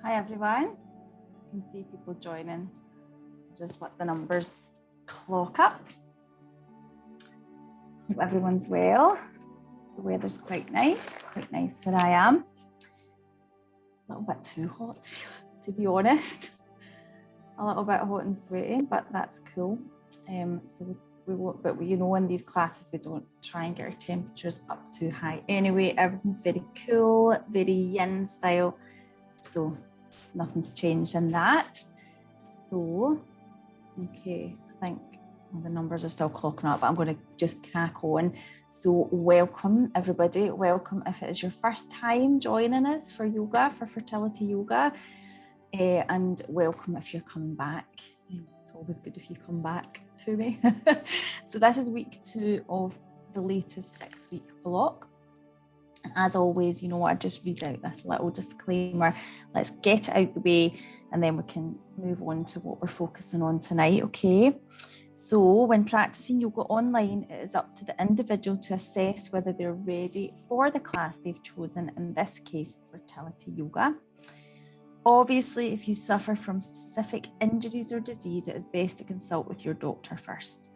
Hi everyone. I can see people joining. Just let the numbers clock up. Hope everyone's well. The weather's quite nice where I am. A little bit too hot, to be honest. A little bit hot and sweaty, but that's cool. So we won't, but you know, in these classes, we don't try and get our temperatures up too high. Anyway, everything's very cool, very yin style. So nothing's changed in that. So, okay, I think the numbers are still clocking up, but I'm going to just crack on. So welcome everybody. Welcome if it is your first time joining us for yoga, for fertility yoga. And welcome if you're coming back. It's always good if you come back to me. So this is week 2 of the latest 6-week block. As always, you know what, I just read out this little disclaimer. Let's get it out the way and then we can move on to what we're focusing on tonight, okay? So when practicing yoga online, it is up to the individual to assess whether they're ready for the class they've chosen, in this case, fertility yoga. Obviously, if you suffer from specific injuries or disease, it is best to consult with your doctor first.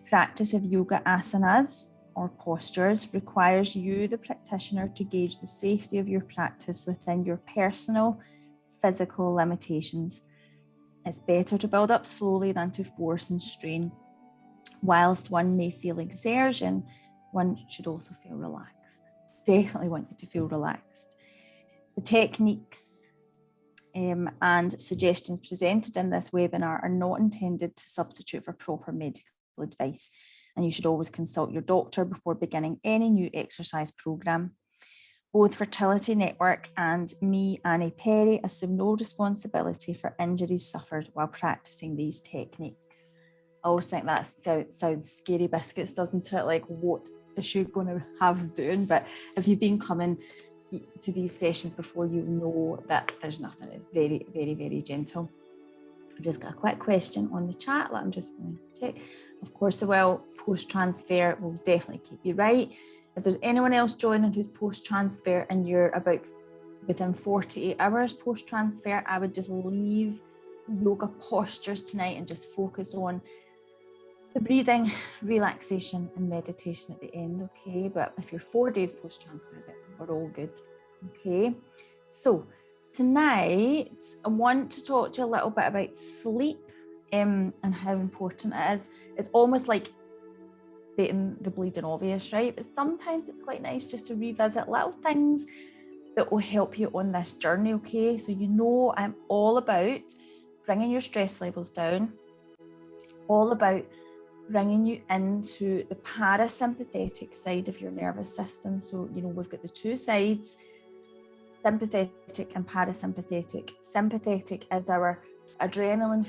The practice of yoga asanas or postures requires you, the practitioner, to gauge the safety of your practice within your personal physical limitations. It's better to build up slowly than to force and strain. Whilst one may feel exertion, one should also feel relaxed. Definitely want you to feel relaxed. The techniques and suggestions presented in this webinar are not intended to substitute for proper medical advice, and you should always consult your doctor before beginning any new exercise program. Both Fertility Network and me, Annie Perry, assume no responsibility for injuries suffered while practicing these techniques. I always think that sounds scary biscuits, doesn't it? Like, what is she going to have us doing? But if you've been coming to these sessions before, you know that there's nothing. It's very, very, very gentle. I've just got a quick question on the chat that I'm just going to check. Of course, post-transfer will definitely keep you right. If there's anyone else joining who's post-transfer and you're about within 48 hours post-transfer, I would just leave yoga postures tonight and just focus on the breathing, relaxation and meditation at the end, okay? But if you're 4 days post-transfer, we're all good, okay? So tonight, I want to talk to you a little bit about sleep and how important it is. It's almost like stating the bleeding obvious, right? But sometimes it's quite nice just to revisit little things that will help you on this journey, okay? So you know I'm all about bringing your stress levels down, all about bringing you into the parasympathetic side of your nervous system. So, you know, we've got the two sides, sympathetic and parasympathetic. Sympathetic is our adrenaline,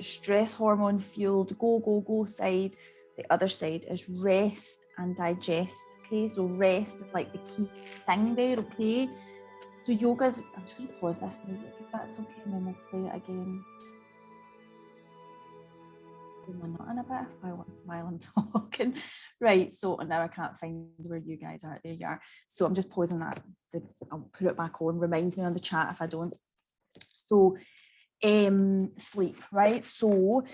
stress hormone fueled, go side. The other side is rest and digest, okay? So rest is like the key thing there, okay? So yoga's, I'm just going to pause this music if that's okay, and then we'll play it again. I'm not in a bit while I'm talking. Right, so now I can't find where you guys are. There you are. So I'm just pausing that. I'll put it back on. Remind me on the chat if I don't. So sleep, right? So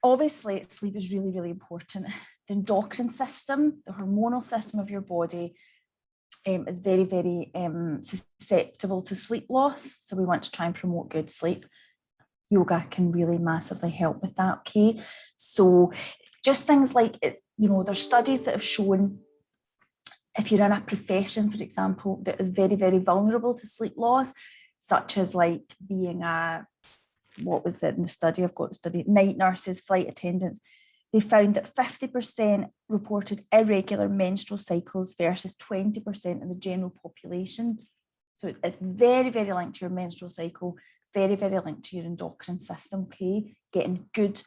obviously sleep is really, really important. The endocrine system, the hormonal system of your body is very, very susceptible to sleep loss. So we want to try and promote good sleep. Yoga can really massively help with that, okay? So just things like, it's, you know, there's studies that have shown if you're in a profession, for example, that is very, very vulnerable to sleep loss, such as like being what was it in the study? I've got the study, night nurses, flight attendants. They found that 50% reported irregular menstrual cycles versus 20% in the general population. So it's very, very linked to your menstrual cycle, very, very linked to your endocrine system, okay? Getting good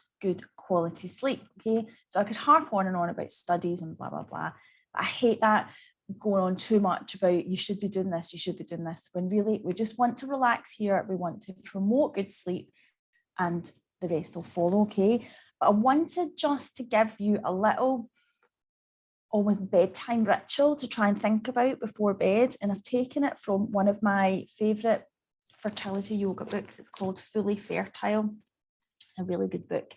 quality sleep, okay? So I could harp on and on about studies and blah, blah, blah. But I hate that going on too much about you should be doing this, when really we just want to relax here. We want to promote good sleep and the rest will follow, okay? But I wanted just to give you a little almost bedtime ritual to try and think about before bed. And I've taken it from one of my favourite fertility yoga books. It's called Fully Fertile, a really good book.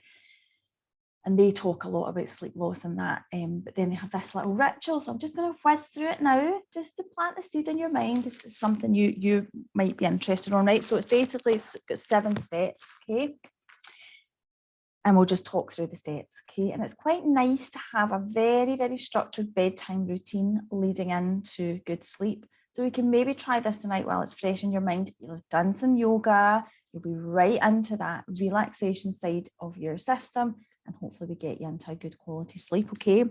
And they talk a lot about sleep loss and that, but then they have this little ritual. So I'm just going to whiz through it now, just to plant the seed in your mind if it's something you might be interested in, right? So it's got 7 steps, okay? And we'll just talk through the steps, okay? And it's quite nice to have a very, very structured bedtime routine leading into good sleep. So we can maybe try this tonight while it's fresh in your mind. You'll have done some yoga, you'll be right into that relaxation side of your system, and hopefully we get you into a good quality sleep, okay?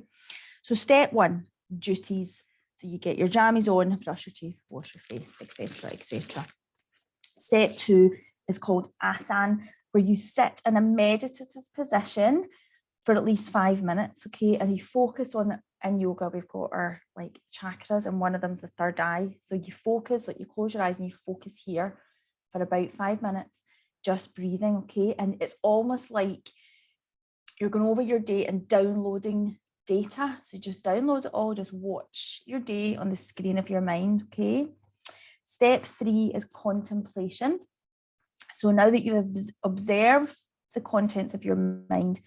So step 1, duties. So you get your jammies on, brush your teeth, wash your face, etc., etc. Step 2 is called asana, where you sit in a meditative position for at least 5 minutes, okay? And you focus on, in yoga, we've got our like chakras, and one of them's the third eye. So you focus, like you close your eyes and you focus here for about 5 minutes, just breathing, okay? And it's almost like you're going over your day and downloading data. So just download it all, just watch your day on the screen of your mind, okay? Step 3 is contemplation. So now that you have observed the contents of your mind,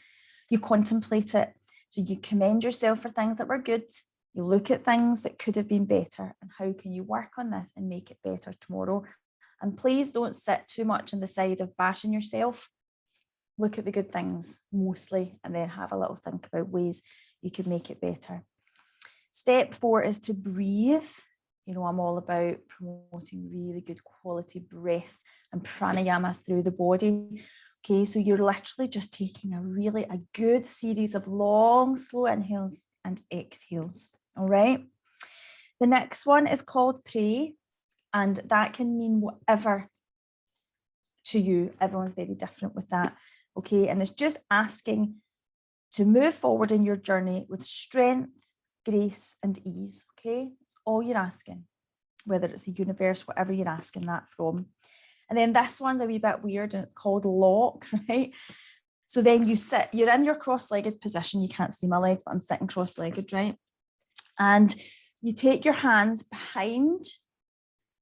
you contemplate it. So you commend yourself for things that were good. You look at things that could have been better, and how can you work on this and make it better tomorrow? And please don't sit too much on the side of bashing yourself. Look at the good things mostly, and then have a little think about ways you could make it better. Step 4 is to breathe. You know, I'm all about promoting really good quality breath and pranayama through the body. Okay, so you're literally just taking a good series of long, slow inhales and exhales. All right. The next one is called pray, and that can mean whatever to you. Everyone's very different with that. Okay, and it's just asking to move forward in your journey with strength, grace, and ease. Okay, that's all you're asking, whether it's the universe, whatever you're asking that from. And then this one's a wee bit weird, and it's called lock, right? So then you sit, you're in your cross-legged position. You can't see my legs, but I'm sitting cross-legged, right? And you take your hands behind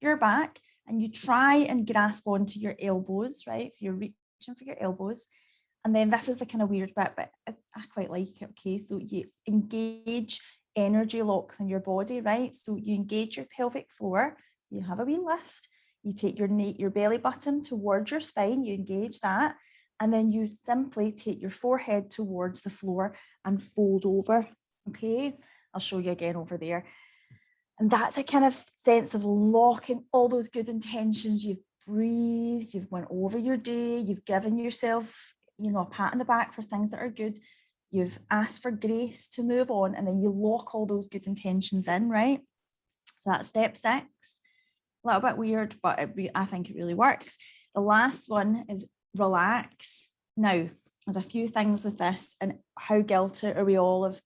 your back and you try and grasp onto your elbows, right? So you're reaching for your elbows. And then this is the kind of weird bit, but I quite like it, okay? So you engage energy locks in your body, right? So you engage your pelvic floor, you have a wee lift, you take your belly button towards your spine, you engage that, and then you simply take your forehead towards the floor and fold over, okay? I'll show you again over there. And that's a kind of sense of locking all those good intentions. You've breathed, you've went over your day, you've given yourself, you know, a pat on the back for things that are good. You've asked for grace to move on, and then you lock all those good intentions in, right? So that's step 6. A little bit weird, but I think it really works. The last one is relax. Now, there's a few things with this, and how guilty are we all of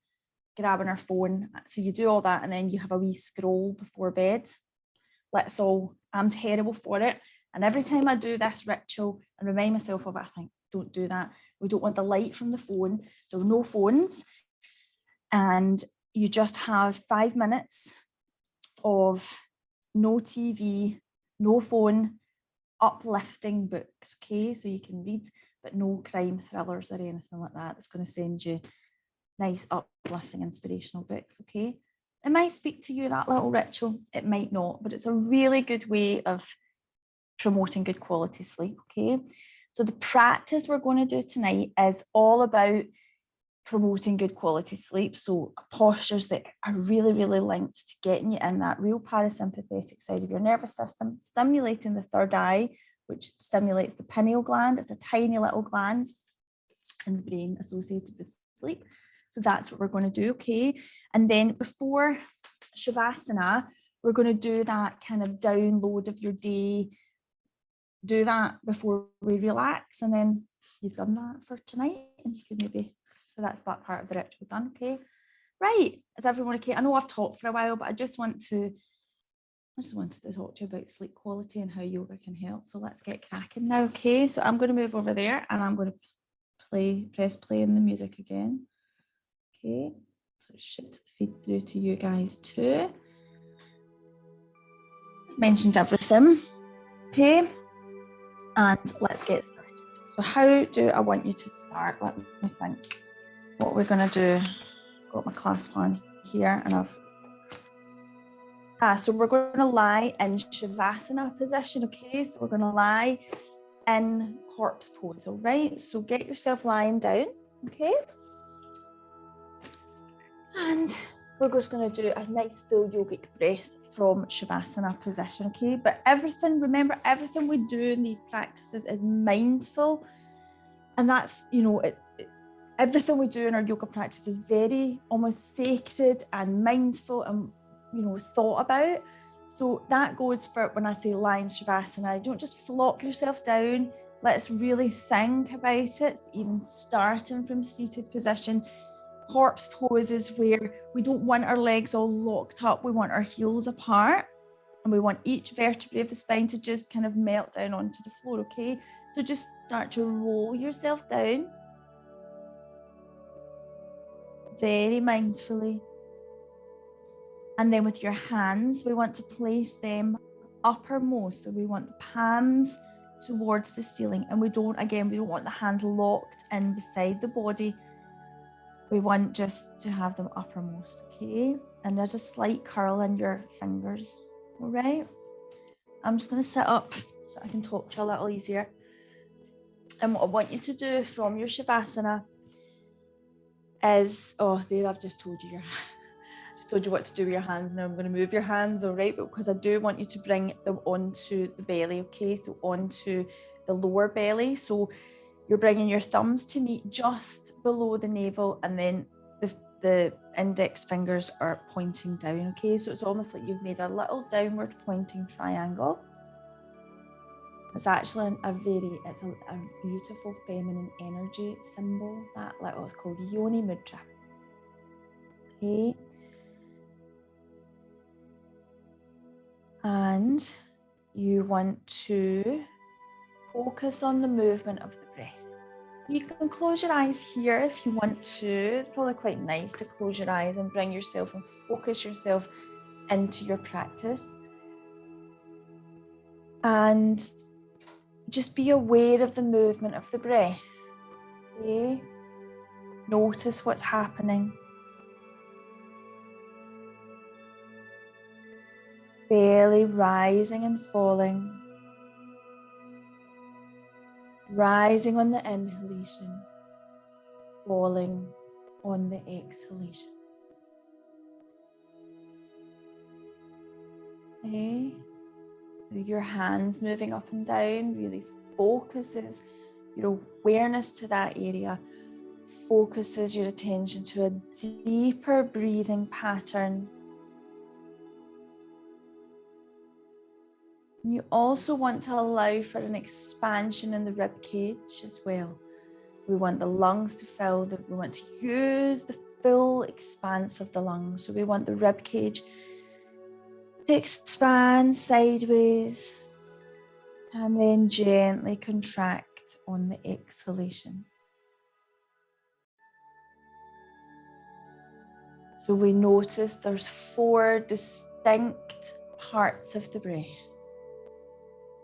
grabbing our phone? So you do all that, and then you have a wee scroll before bed. I'm terrible for it. And every time I do this ritual and remind myself of it, I think, don't do that. We don't want the light from the phone. So no phones. And you just have 5 minutes of no TV, no phone, uplifting books, okay? So you can read, but no crime thrillers or anything like that. That's going to send you nice, uplifting, inspirational books, okay? It might speak to you, that little ritual. It might not, but it's a really good way of promoting good quality sleep, okay? So the practice we're going to do tonight is all about promoting good quality sleep. So postures that are really, really linked to getting you in that real parasympathetic side of your nervous system, stimulating the third eye, which stimulates the pineal gland. It's a tiny little gland in the brain associated with sleep. So that's what we're going to do, okay? And then before Shavasana, we're going to do that kind of download of your day. Do that before we relax, and then you've done that for tonight, and you can maybe, so that's that part of the ritual done, okay? Right, is everyone okay? I know I've talked for a while, but I just wanted to talk to you about sleep quality and how yoga can help. So let's get cracking now, okay? So I'm going to move over there, and I'm going to press play in the music again. Okay, so it should feed through to you guys too. Mentioned everything. Okay, And let's get started. So how do I want you to start? Let me think what we're going to do. Got my class plan here, and so we're going to lie in Shavasana position, okay? So we're going to lie in corpse pose, all right? So get yourself lying down, okay? And we're just going to do a nice full yogic breath from Shavasana position, okay? But remember, everything we do in these practices is mindful. And that's, everything we do in our yoga practice is very almost sacred and mindful and, thought about. So that goes for when I say lying Shavasana. Don't just flop yourself down. Let's really think about it. So even starting from seated position, corpse poses where we don't want our legs all locked up. We want our heels apart, and we want each vertebrae of the spine to just kind of melt down onto the floor, okay? So just start to roll yourself down very mindfully. And then with your hands, we want to place them uppermost. So we want the palms towards the ceiling. And we don't want the hands locked in beside the body. We want just to have them uppermost, okay? And there's a slight curl in your fingers, all right? I'm just going to sit up so I can talk to you a little easier. And what I want you to do from your Shavasana is, I've just told you what to do with your hands. Now I'm going to move your hands, all right? But because I do want you to bring them onto the belly, okay? So onto the lower belly. So you're bringing your thumbs to meet just below the navel, and then the index fingers are pointing down, okay? So it's almost like you've made a little downward pointing triangle. It's actually a beautiful feminine energy symbol, it's called Yoni Mudra, okay? And you want to focus on the movement of the breath. You can close your eyes here if you want to. It's probably quite nice to close your eyes and bring yourself and focus yourself into your practice. And just be aware of the movement of the breath. Okay? Notice what's happening. Belly rising and falling. Rising on the inhalation, falling on the exhalation. Okay, so your hands moving up and down really focuses your awareness to that area, focuses your attention to a deeper breathing pattern. You also want to allow for an expansion in the rib cage as well. We want the lungs to fill, we want to use the full expanse of the lungs. So we want the rib cage to expand sideways and then gently contract on the exhalation. So we notice there's 4 distinct parts of the breath.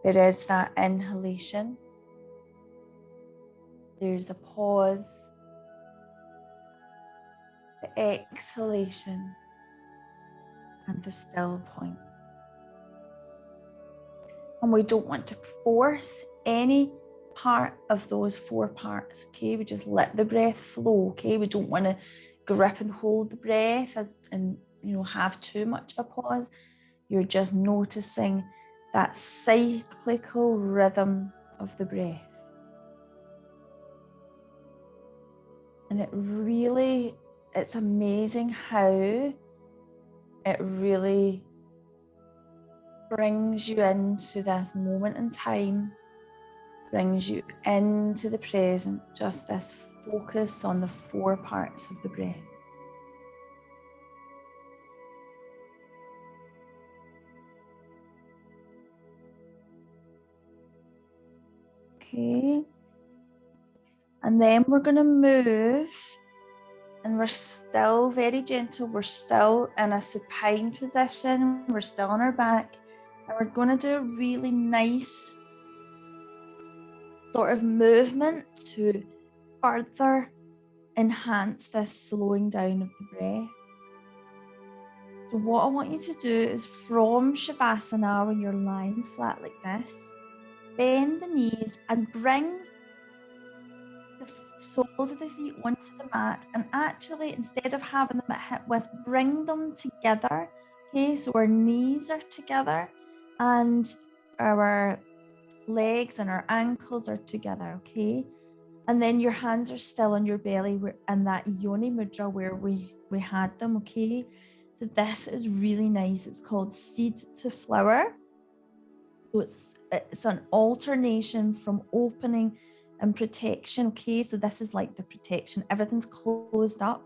There is that inhalation. There's a pause. The exhalation. And the still point. And we don't want to force any part of those 4 parts, okay? We just let the breath flow, okay? We don't want to grip and hold the breath and have too much of a pause. You're just noticing that cyclical rhythm of the breath. And it's amazing how it really brings you into this moment in time, brings you into the present, just this focus on the 4 parts of the breath. Okay. And then we're going to move, and we're still very gentle. We're still in a supine position. We're still on our back. And we're going to do a really nice sort of movement to further enhance this slowing down of the breath. So what I want you to do is from Shavasana, when you're lying flat like this, bend the knees and bring the soles of the feet onto the mat, and actually instead of having them at hip width, bring them together. Okay, so our knees are together and our legs and our ankles are together. Okay, and then your hands are still on your belly and that yoni mudra where we had them. Okay, so this is really nice. It's called seed to flower. So it's an alternation from opening and protection. Okay, so this is like the protection. Everything's closed up,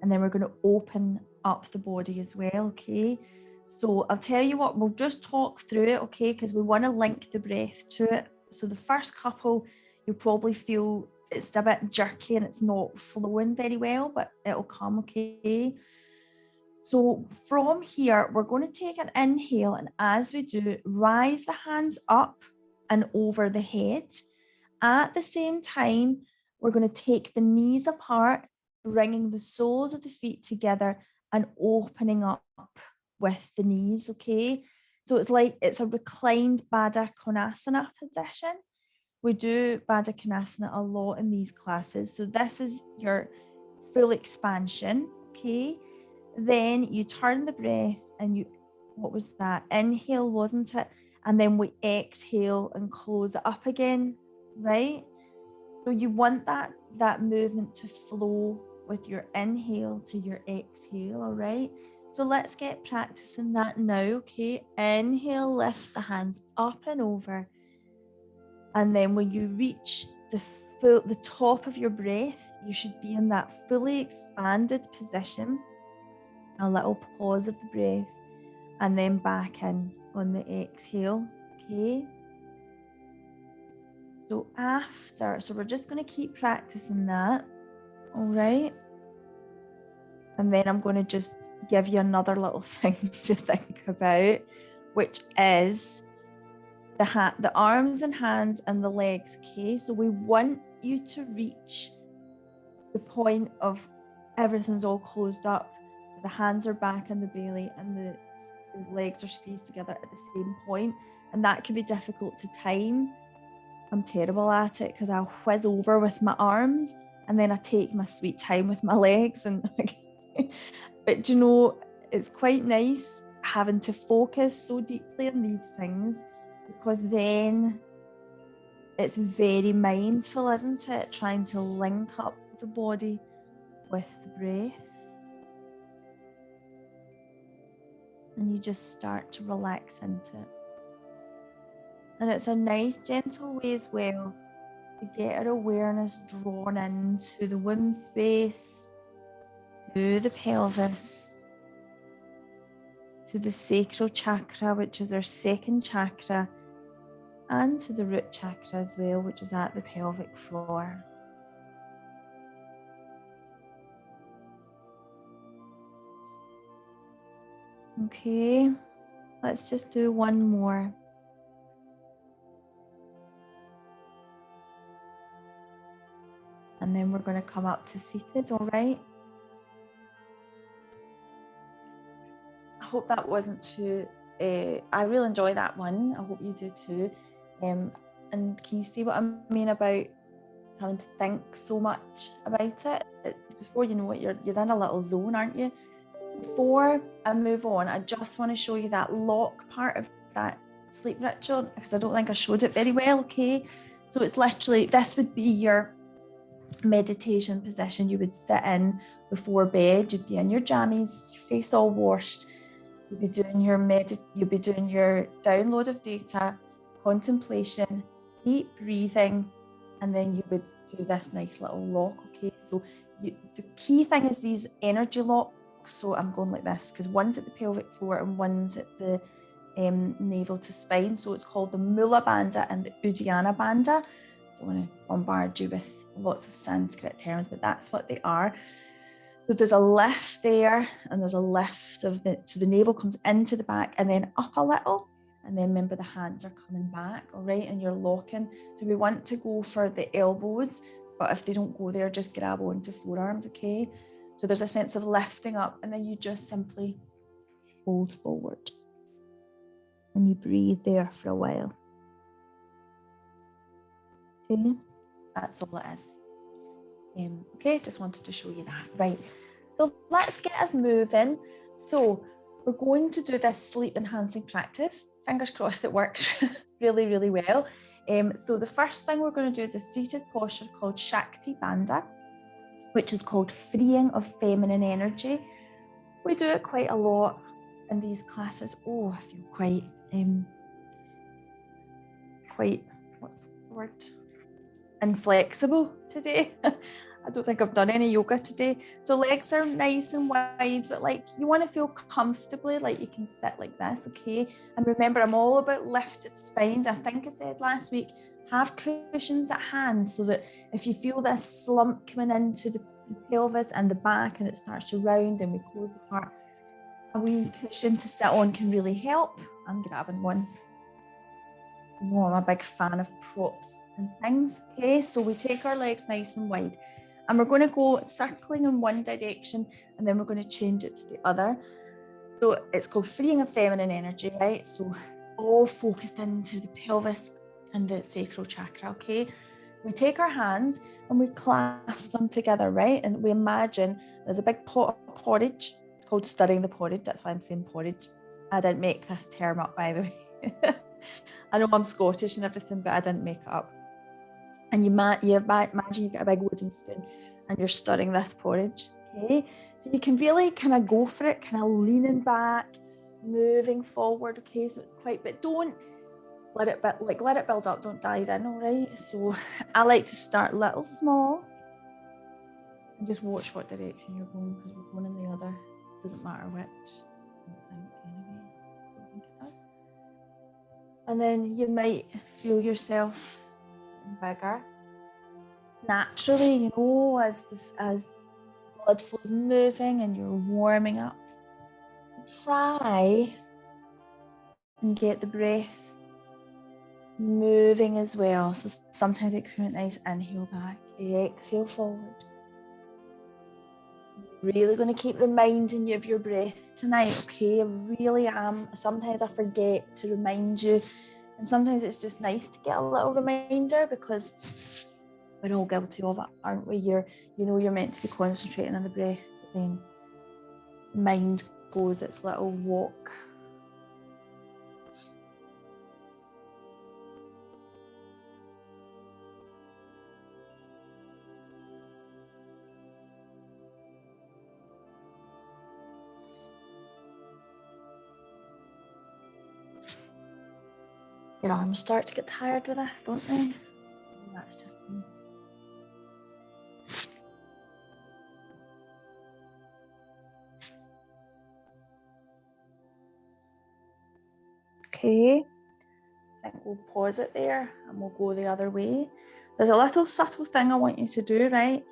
and then we're going to open up the body as well. Okay, so I'll tell you what, we'll just talk through it. Okay, because we want to link the breath to it. So the first couple, you'll probably feel it's a bit jerky and it's not flowing very well, but it'll come. Okay, so from here, we're going to take an inhale, and as we do, rise the hands up and over the head. At the same time, we're going to take the knees apart, bringing the soles of the feet together and opening up with the knees. Okay, so it's like it's a reclined Baddha Konasana position. We do Baddha Konasana a lot in these classes. So this is your full expansion. Okay, then you turn the breath and you, what was that? Inhale, wasn't it? And then we exhale and close it up again, right? So you want that movement to flow with your inhale to your exhale, all right? So let's get practicing that now, okay? Inhale, lift the hands up and over. And then when you reach the top of your breath, you should be in that fully expanded position. A little pause of the breath, and then back in on the exhale. Okay, so we're just going to keep practicing that, all right? And then I'm going to just give you another little thing to think about, which is the arms and hands and the legs. Okay, so we want you to reach the point of everything's all closed up. The hands are back on the belly and the legs are squeezed together at the same point, and that can be difficult to time. I'm terrible at it because I'll whiz over with my arms and then I take my sweet time with my legs, and but you know, it's quite nice having to focus so deeply on these things, because then it's very mindful, isn't it? Trying to link up the body with the breath. And you just start to relax into it. And it's a nice, gentle way as well to get our awareness drawn into the womb space, to the pelvis, to the sacral chakra, which is our second chakra, and to the root chakra as well, which is at the pelvic floor. Okay, let's just do one more. And then we're going to come up to seated, all right? I hope that wasn't too, I really enjoy that one. I hope you do too. And can you see what I mean about having to think so much about it? Before you know it, you're in a little zone, aren't you? Before I move on, I just want to show you that lock part of that sleep ritual, because I don't think I showed it very well. Okay, so it's literally, this would be your meditation position you would sit in before bed. You'd be in your jammies, your face all washed. You'd be doing your download of data, contemplation, deep breathing, and then you would do this nice little lock. Okay, so the key thing is these energy locks. So I'm going like this because one's at the pelvic floor and one's at the navel to spine. So it's called the Mula Bandha and the Uddiyana Bandha. I don't want to bombard you with lots of Sanskrit terms, but that's what they are. So there's a lift there, and there's a lift so the navel comes into the back and then up a little, And then remember the hands are coming back, all right? And you're locking. So we want to go for the elbows, but if they don't go there, just grab onto forearms, okay? So there's a sense of lifting up, and then you just simply fold forward. And you breathe there for a while. Okay, that's all it is. Okay, just wanted to show you that. Right, so let's get us moving. So we're going to do this sleep enhancing practice. Fingers crossed it works really, really well. So the first thing we're going to do is a seated posture called Shakti Bandha, which is called freeing of feminine energy. We do it quite a lot in these classes. Oh, I feel quite, what's the word? Inflexible today. I don't think I've done any yoga today. So legs are nice and wide, but like you want to feel comfortably, like you can sit like this, okay? And remember, I'm all about lifted spines. I think I said last week, have cushions at hand so that if you feel this slump coming into the pelvis and the back and it starts to round and we close the part, a wee cushion to sit on can really help. I'm grabbing one. You know, I'm a big fan of props and things. Okay, so we take our legs nice and wide and we're going to go circling in one direction and then we're going to change it to the other. So it's called freeing of feminine energy, right? So all focused into the pelvis and the sacral chakra, okay? We take our hands and we clasp them together, right? And we imagine there's a big pot of porridge. It's called stirring the porridge. That's why I'm saying porridge. I didn't make this term up, by the way. I know I'm Scottish and everything, but I didn't make it up. And you imagine you get a big wooden spoon and you're stirring this porridge, okay? So you can really kind of go for it, kind of leaning back, moving forward, okay? So it's quite, but don't let it build up, don't dive in, all right? So I like to start little small and just watch what direction you're going, because we're going in the other, doesn't matter which, I don't think anyway, I don't think it does. And then you might feel yourself bigger naturally, you know, as blood flow is moving and you're warming up. Try and get the breath moving as well. So sometimes it can be nice, inhale back, exhale forward. Really going to keep reminding you of your breath tonight, okay? I really am. Sometimes I forget to remind you, and sometimes it's just nice to get a little reminder because we're all guilty of it, aren't we? You know you're meant to be concentrating on the breath, but then the mind goes its little walk. Your arms start to get tired with this, don't they? That's just me. Okay, I think we'll pause it there and we'll go the other way. There's a little subtle thing I want you to do, right?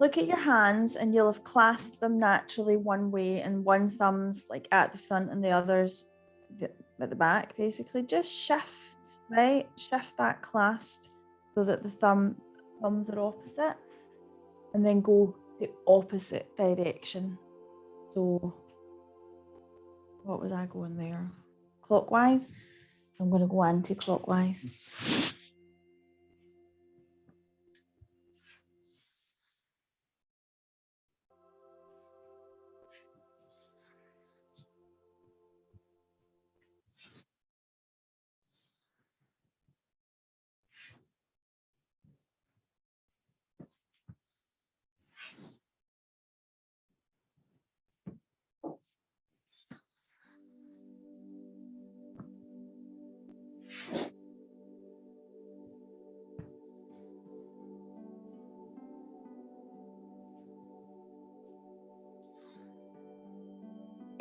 Look at your hands and you'll have clasped them naturally one way and one thumb's like at the front and the other's at the back, basically. Just shift, right? Shift that clasp so that the thumbs are opposite and then go the opposite direction. So what was I going there? Clockwise. I'm going to go anti-clockwise.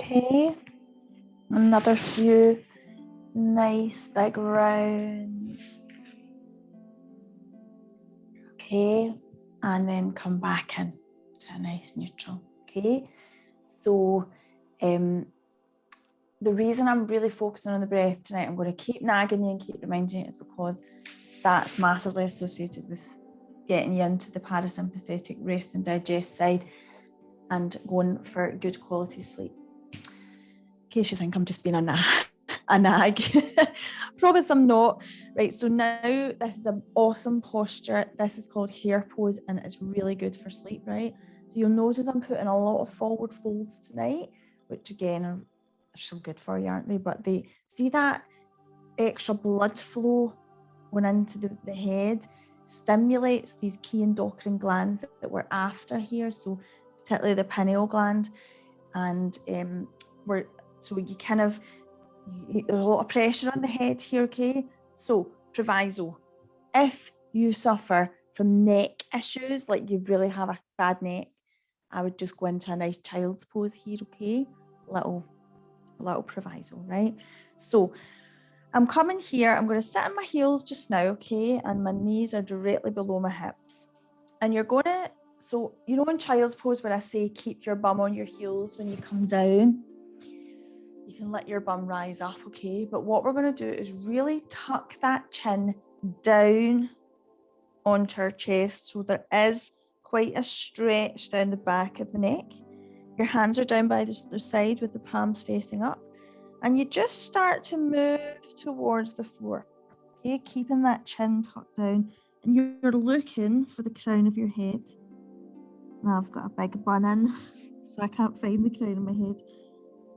Okay, another few nice big rounds. Okay, and then come back in to a nice neutral. Okay, so the reason I'm really focusing on the breath tonight, I'm going to keep nagging you and keep reminding you, is because that's massively associated with getting you into the parasympathetic rest and digest side and going for good quality sleep. In case you think I'm just being a nag. Promise I'm not. Right, so now this is an awesome posture. This is called hare pose and it's really good for sleep, right? So you'll notice I'm putting a lot of forward folds tonight, which again are so good for you, aren't they? But they see that extra blood flow going into the head stimulates these key endocrine glands that we're after here, so particularly the pineal gland. And so you kind of, there's a lot of pressure on the head here, okay? So proviso, if you suffer from neck issues, like you really have a bad neck, I would just go into a nice child's pose here, okay? Little proviso, right? So I'm coming here, I'm going to sit on my heels just now, okay? And my knees are directly below my hips. And you're going to, so you know in child's pose where I say keep your bum on your heels when you come down, you can let your bum rise up, okay? But what we're going to do is really tuck that chin down onto our chest, so there is quite a stretch down the back of the neck. Your hands are down by the side with the palms facing up, and you just start to move towards the floor, okay? Keeping that chin tucked down, and you're looking for the crown of your head. Now I've got a big bun in, so I can't find the crown of my head.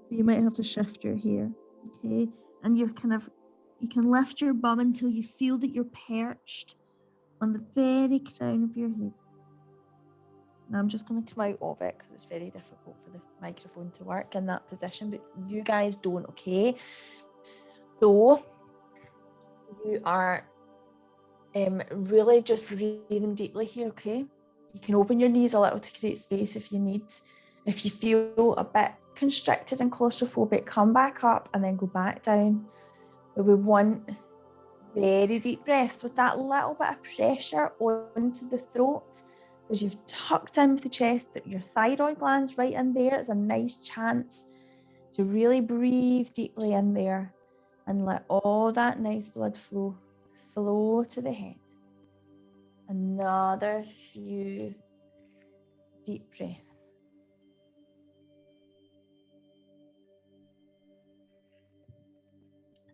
So you might have to shift your hair, okay? And you can lift your bum until you feel that you're perched on the very crown of your head. Now I'm just going to come out of it because it's very difficult for the microphone to work in that position, but you guys don't, okay? So you are really just breathing deeply here, okay? You can open your knees a little to create space if you need. If you feel a bit constricted and claustrophobic, come back up and then go back down. But we want very deep breaths with that little bit of pressure onto the throat, because you've tucked in with the chest, that your thyroid gland's right in there. It's a nice chance to really breathe deeply in there and let all that nice blood flow to the head. Another few deep breaths.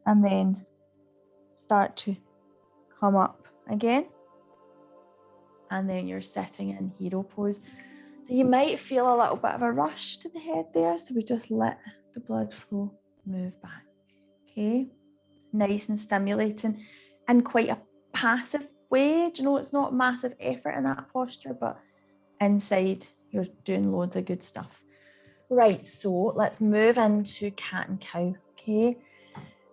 And then start to come up again. And then you're sitting in hero pose. So you might feel a little bit of a rush to the head there. So we just let the blood flow move back. Okay. Nice and stimulating in quite a passive way. Do you know, it's not massive effort in that posture, but inside you're doing loads of good stuff. Right, so let's move into cat and cow, okay?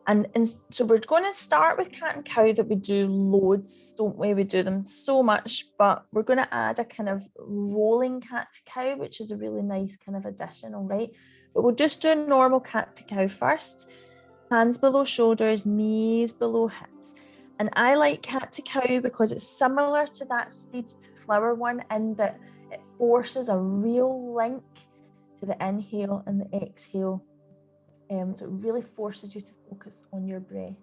And so we're going to start with cat and cow, that we do loads, don't we? We do them so much, but we're going to add a kind of rolling cat to cow, which is a really nice kind of addition, all right? But we'll just do a normal cat to cow first. Hands below shoulders, knees below hips. And I like cat to cow because it's similar to that seed to flower one in that it forces a real link to the inhale and the exhale. So it really forces you to focus on your breath.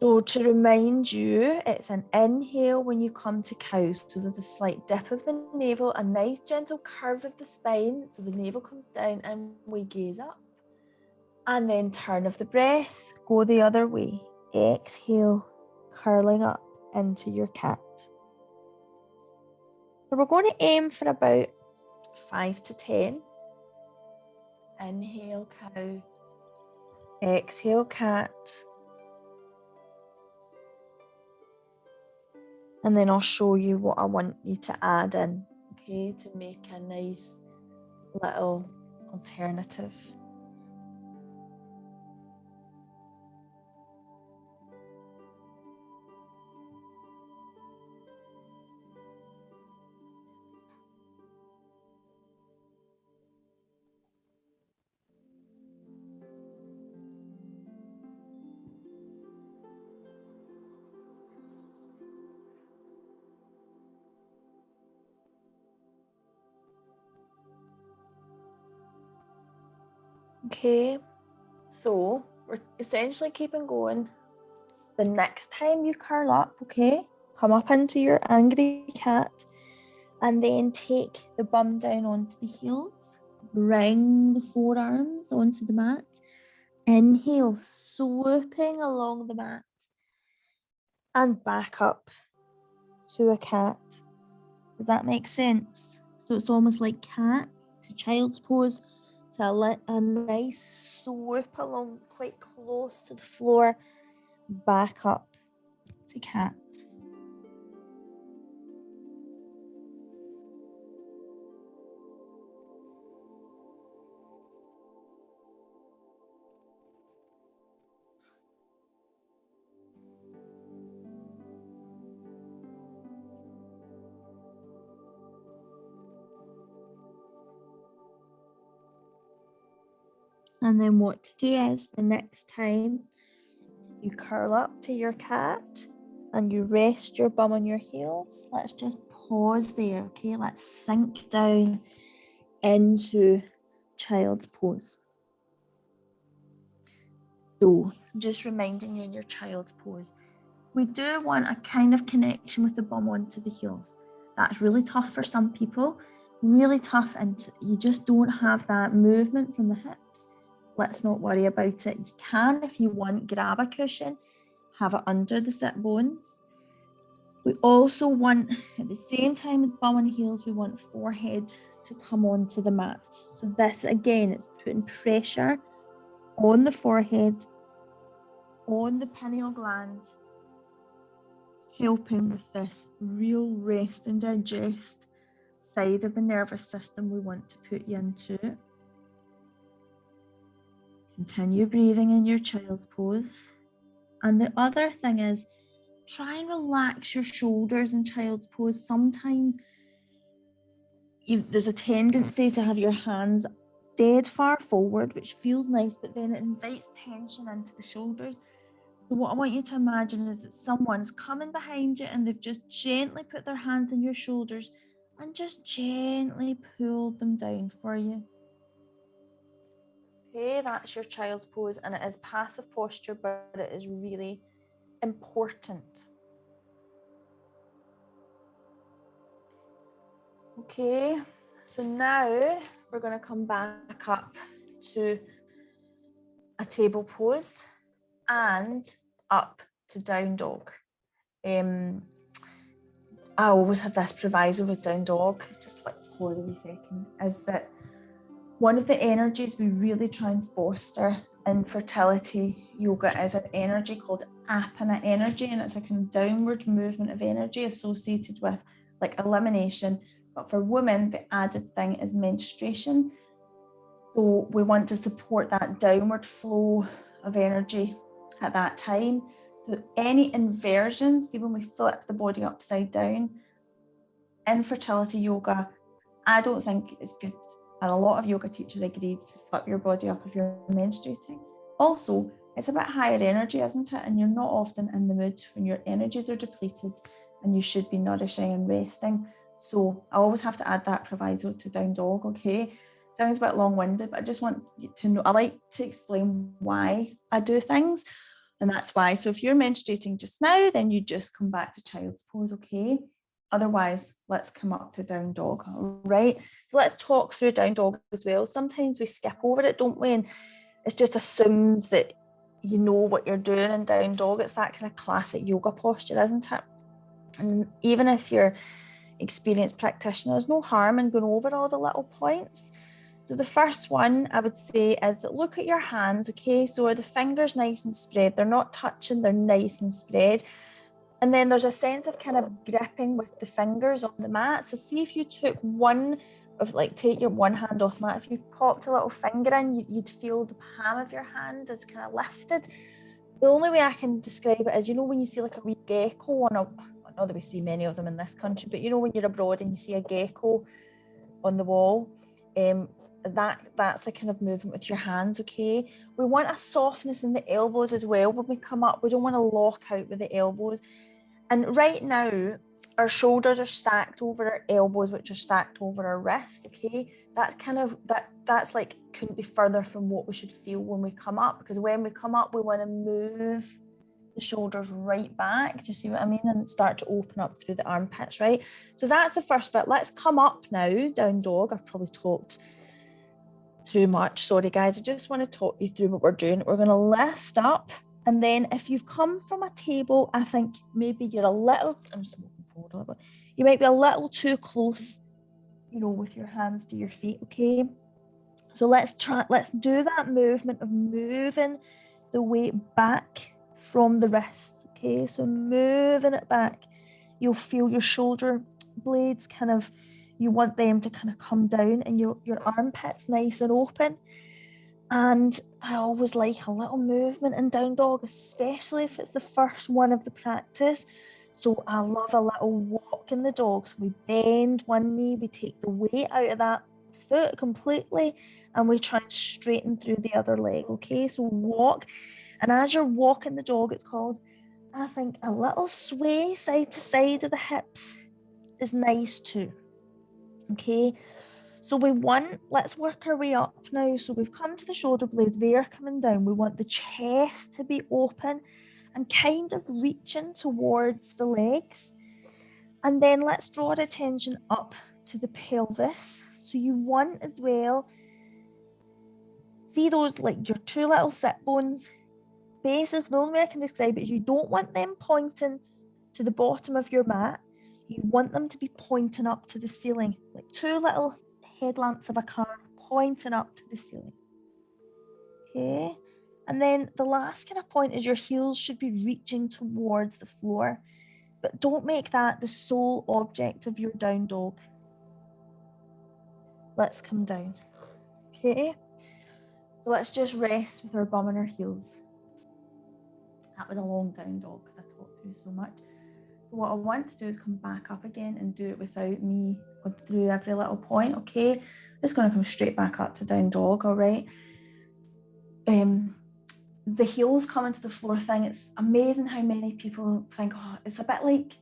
So to remind you, it's an inhale when you come to cow. So there's a slight dip of the navel, a nice gentle curve of the spine. So the navel comes down and we gaze up. And then turn of the breath, go the other way. Exhale, curling up into your cat. So we're going to aim for about 5 to 10. Inhale, cow. Exhale, cat. And then I'll show you what I want you to add in, okay, to make a nice little alternative. Okay, So we're essentially keeping going. The next time you curl up, okay, come up into your angry cat and then take the bum down onto the heels. Bring the forearms onto the mat. Inhale, swooping along the mat and back up to a cat. Does that make sense? So it's almost like cat to child's pose to a nice swoop along quite close to the floor, back up to cat. And then what to do is the next time you curl up to your cat and you rest your bum on your heels, let's just pause there, okay? Let's sink down into child's pose. So just reminding you in your child's pose, we do want a kind of connection with the bum onto the heels. That's really tough for some people, really tough, and you just don't have that movement from the hips. Let's not worry about it. You can, if you want, grab a cushion, have it under the sit bones. We also want, at the same time as bum and heels, we want forehead to come onto the mat. So this, again, is putting pressure on the forehead, on the pineal gland, helping with this real rest and digest side of the nervous system we want to put you into. Continue breathing in your child's pose. And the other thing is, try and relax your shoulders in child's pose. Sometimes there's a tendency to have your hands dead far forward, which feels nice, but then it invites tension into the shoulders. So what I want you to imagine is that someone's coming behind you and they've just gently put their hands on your shoulders and just gently pulled them down for you. Okay, that's your child's pose, and it is passive posture, but it is really important. Okay, so now we're going to come back up to a table pose and up to down dog. I always have this proviso with down dog, just like pause a wee second, is that one of the energies we really try and foster in fertility yoga is an energy called apana energy, and it's a kind of downward movement of energy associated with like elimination. But for women, the added thing is menstruation. So we want to support that downward flow of energy at that time. So any inversions, see when we flip the body upside down, in fertility yoga, I don't think it's good. And a lot of yoga teachers agree to flip your body up if you're menstruating. Also, it's a bit higher energy, isn't it? And you're not often in the mood when your energies are depleted and you should be nourishing and resting. So I always have to add that proviso to down dog, okay? Sounds a bit long-winded, but I just want you to know, I like to explain why I do things, and that's why. So if you're menstruating just now, then you just come back to child's pose, okay? Otherwise, let's come up to down dog, all right? So let's talk through down dog as well. Sometimes we skip over it, don't we? And it's just assumed that you know what you're doing in down dog. It's that kind of classic yoga posture, isn't it? And even if you're experienced practitioner, there's no harm in going over all the little points. So the first one I would say is that look at your hands, okay? So are the fingers nice and spread? They're not touching, they're nice and spread. And then there's a sense of kind of gripping with the fingers on the mat. So see if you took one of like, take your one hand off the mat, if you popped a little finger in, you'd feel the palm of your hand is kind of lifted. The only way I can describe it is, you know, when you see like a wee gecko on a, not that we see many of them in this country, but you know, when you're abroad and you see a gecko on the wall, that's the kind of movement with your hands, okay? We want a softness in the elbows as well when we come up. We don't want to lock out with the elbows. And right now, our shoulders are stacked over our elbows, which are stacked over our wrists, okay? That's like, couldn't be further from what we should feel when we come up, because when we come up, we want to move the shoulders right back. Do you see what I mean? And start to open up through the armpits, right? So that's the first bit. Let's come up now, down dog. I've probably talked too much. Sorry, guys. I just want to talk you through what we're doing. We're going to lift up. And then if you've come from a table, I think maybe you're a little, I'm just moving forward a little bit. You might be a little too close, you know, with your hands to your feet, okay? So let's do that movement of moving the weight back from the wrists, okay? So moving it back. You'll feel your shoulder blades kind of, you want them to kind of come down and your armpits nice and open. And I always like a little movement in down dog, especially if it's the first one of the practice. So I love a little walk in the dog. So we bend one knee, we take the weight out of that foot completely, and we try and straighten through the other leg, okay? So walk, and as you're walking the dog, it's called, I think, a little sway side to side of the hips is nice too, okay? So let's work our way up now. So we've come to the shoulder blades, they're coming down. We want the chest to be open and kind of reaching towards the legs. And then let's draw our attention up to the pelvis. So you want as well, see those, like your two little sit bones. Basically, the only way I can describe it is you don't want them pointing to the bottom of your mat. You want them to be pointing up to the ceiling, like two little headlamps of a car pointing up to the ceiling. Okay, and then the last kind of point is your heels should be reaching towards the floor, but don't make that the sole object of your down dog. Let's come down. Okay, so let's just rest with our bum on our heels. That was a long down dog because I talked through so much. What I want to do is come back up again and do it without me going through every little point, okay? I'm just going to come straight back up to down dog, all right? The heels coming to the floor thing, it's amazing how many people think, oh, it's a bit like,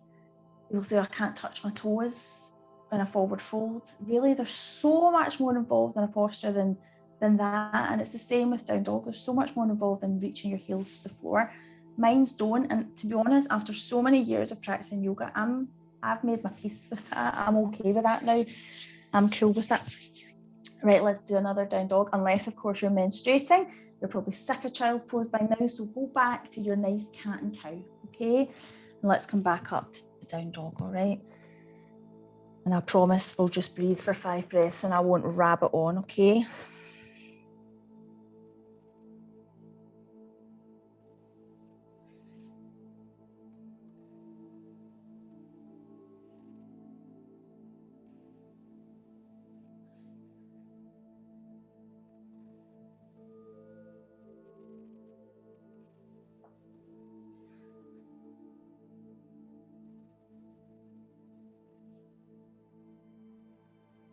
you'll say, I can't touch my toes in a forward fold. Really, there's so much more involved in a posture than that, and it's the same with down dog. There's so much more involved in reaching your heels to the floor. Mine's don't, and to be honest, after so many years of practicing yoga, I've made my peace with that. I'm okay with that now. I'm cool with it. Right, let's do another down dog, unless of course you're menstruating. You're probably sick of child's pose by now, so go back to your nice cat and cow, okay? And let's come back up to down dog, all right? And I promise we'll just breathe for 5 breaths and I won't rabbit on, okay?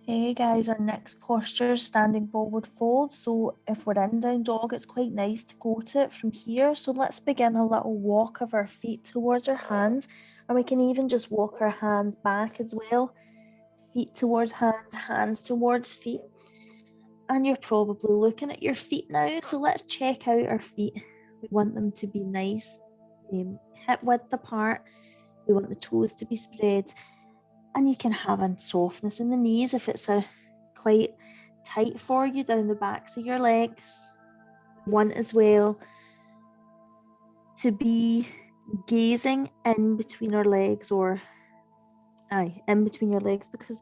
Hey guys, our next posture is standing forward fold. So if we're in down dog, it's quite nice to go to it from here. So let's begin a little walk of our feet towards our hands, and we can even just walk our hands back as well. Feet towards hands, hands towards feet. And you're probably looking at your feet now. So let's check out our feet. We want them to be nice, hip width apart. We want the toes to be spread. And you can have a softness in the knees if it's quite tight for you down the backs of your legs. Want as well to be gazing in between our legs, in between your legs, because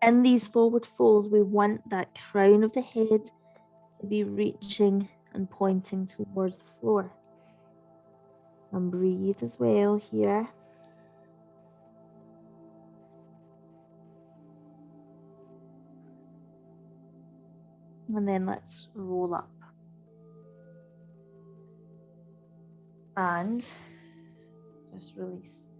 in these forward folds, we want that crown of the head to be reaching and pointing towards the floor. And breathe as well here. And then let's roll up. And just release.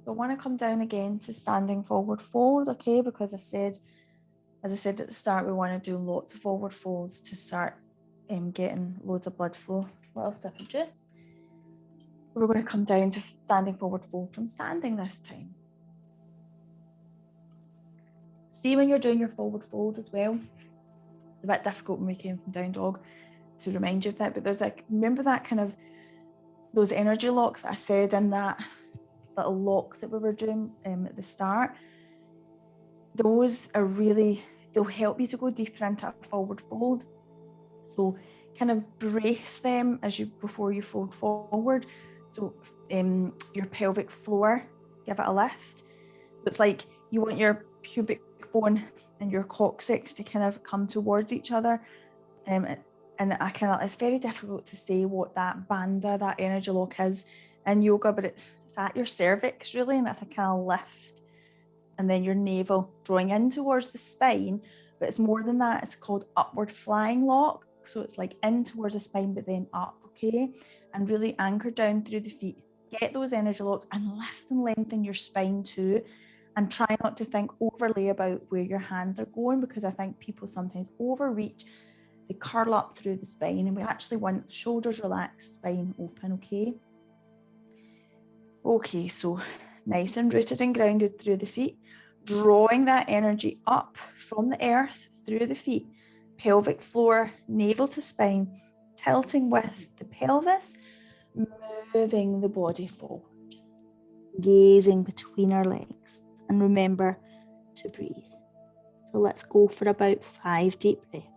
So I want to come down again to standing forward fold, okay? Because as I said at the start, we want to do lots of forward folds to start getting loads of blood flow. Little sip of juice. We're going to come down to standing forward fold from standing this time. See when you're doing your forward fold as well. It's a bit difficult when we came from down dog to remind you of that, but there's like, remember that kind of, those energy locks that I said in that little lock that we were doing at the start? Those are really, they'll help you to go deeper into a forward fold. So kind of brace them before you fold forward. So your pelvic floor, give it a lift. So it's like you want your pubic bone and your coccyx to kind of come towards each other. And it's very difficult to say what that bandha, that energy lock is in yoga, but it's at your cervix really, and that's a kind of lift. And then your navel drawing in towards the spine, but it's more than that. It's called upward flying lock. So it's like in towards the spine, but then up, okay? And really anchor down through the feet. Get those energy locks and lift and lengthen your spine too. And try not to think overly about where your hands are going, because I think people sometimes overreach. They curl up through the spine, and we actually want shoulders relaxed, spine open, okay? Okay, so nice and rooted and grounded through the feet, drawing that energy up from the earth through the feet, pelvic floor, navel to spine, tilting with the pelvis, moving the body forward, gazing between our legs, and remember to breathe. So let's go for about 5 deep breaths.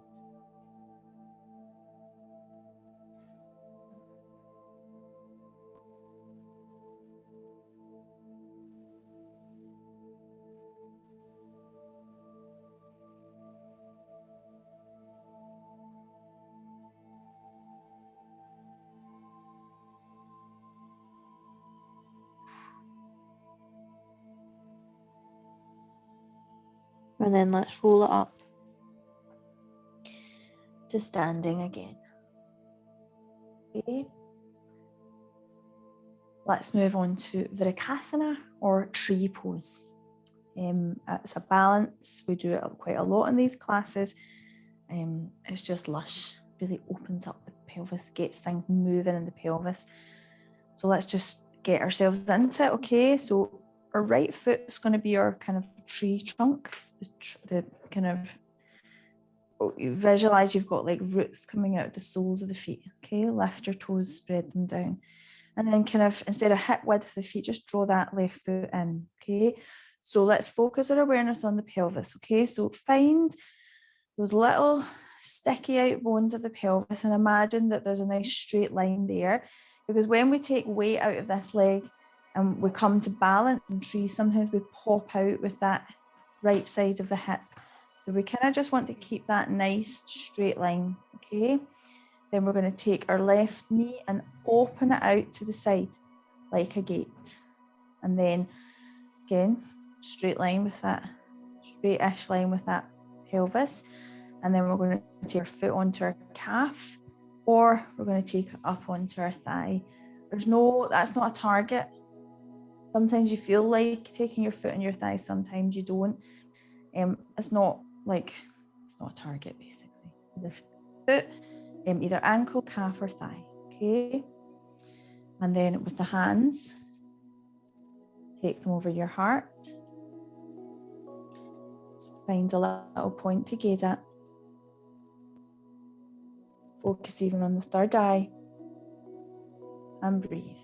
And then let's roll it up to standing again. Okay. Let's move on to Virikasana, or tree pose. It's a balance. We do it quite a lot in these classes. It's just lush, really opens up the pelvis, gets things moving in the pelvis. So let's just get ourselves into it, okay? So our right foot is going to be our kind of tree trunk, the kind of, you visualize you've got like roots coming out the soles of the feet, okay? Lift your toes, spread them down. And then kind of, instead of hip width of the feet, just draw that left foot in, okay? So let's focus our awareness on the pelvis, okay? So find those little sticky out bones of the pelvis and imagine that there's a nice straight line there. Because when we take weight out of this leg and we come to balance in trees, sometimes we pop out with that right side of the hip. So we kind of just want to keep that nice straight line, okay? Then we're going to take our left knee and open it out to the side like a gate. And then again, straight line with that, straight-ish line with that pelvis. And then we're going to take our foot onto our calf, or we're going to take it up onto our thigh. That's not a target. Sometimes you feel like taking your foot on your thigh, sometimes you don't. It's not a target basically. Either foot, either ankle, calf, or thigh, okay? And then with the hands, take them over your heart. Find a little point to gaze at. Focus even on the third eye, and breathe.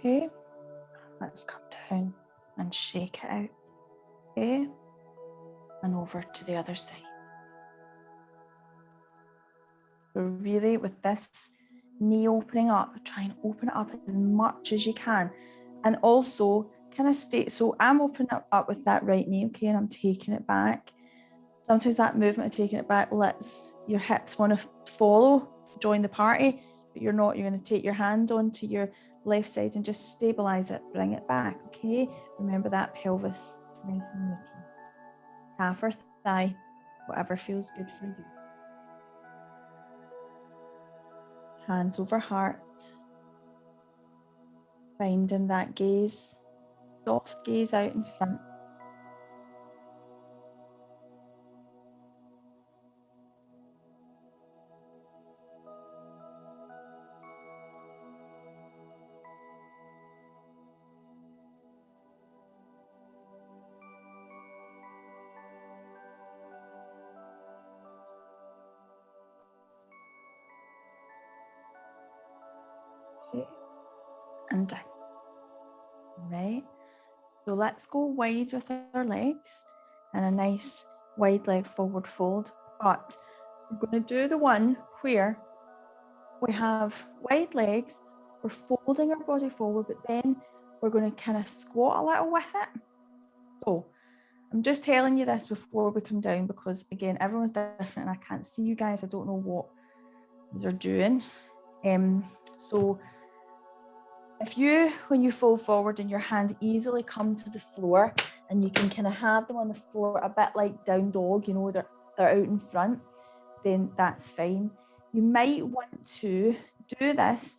Okay, let's come down and shake it out, okay? And over to the other side. So really with this knee opening up, try and open it up as much as you can. And also kind of stay, so I'm opening up with that right knee, okay, and I'm taking it back. Sometimes that movement of taking it back lets your hips want to follow, join the party. but you're not. You're going to take your hand onto your left side and just stabilize it, bring it back, okay? Remember that pelvis, nice and neutral. Calf or thigh, whatever feels good for you. Hands over heart, finding that gaze, soft gaze out in front. And down. Right, so let's go wide with our legs and a nice wide leg forward fold, but we're going to do the one where we have wide legs, we're folding our body forward, but then we're going to kind of squat a little with it. So I'm just telling you this before we come down, because again, everyone's different and I can't see you guys. I don't know what you're doing. So if you, when you fold forward and your hand easily come to the floor and you can kind of have them on the floor a bit like down dog, you know, they're out in front, then that's fine. You might want to do this,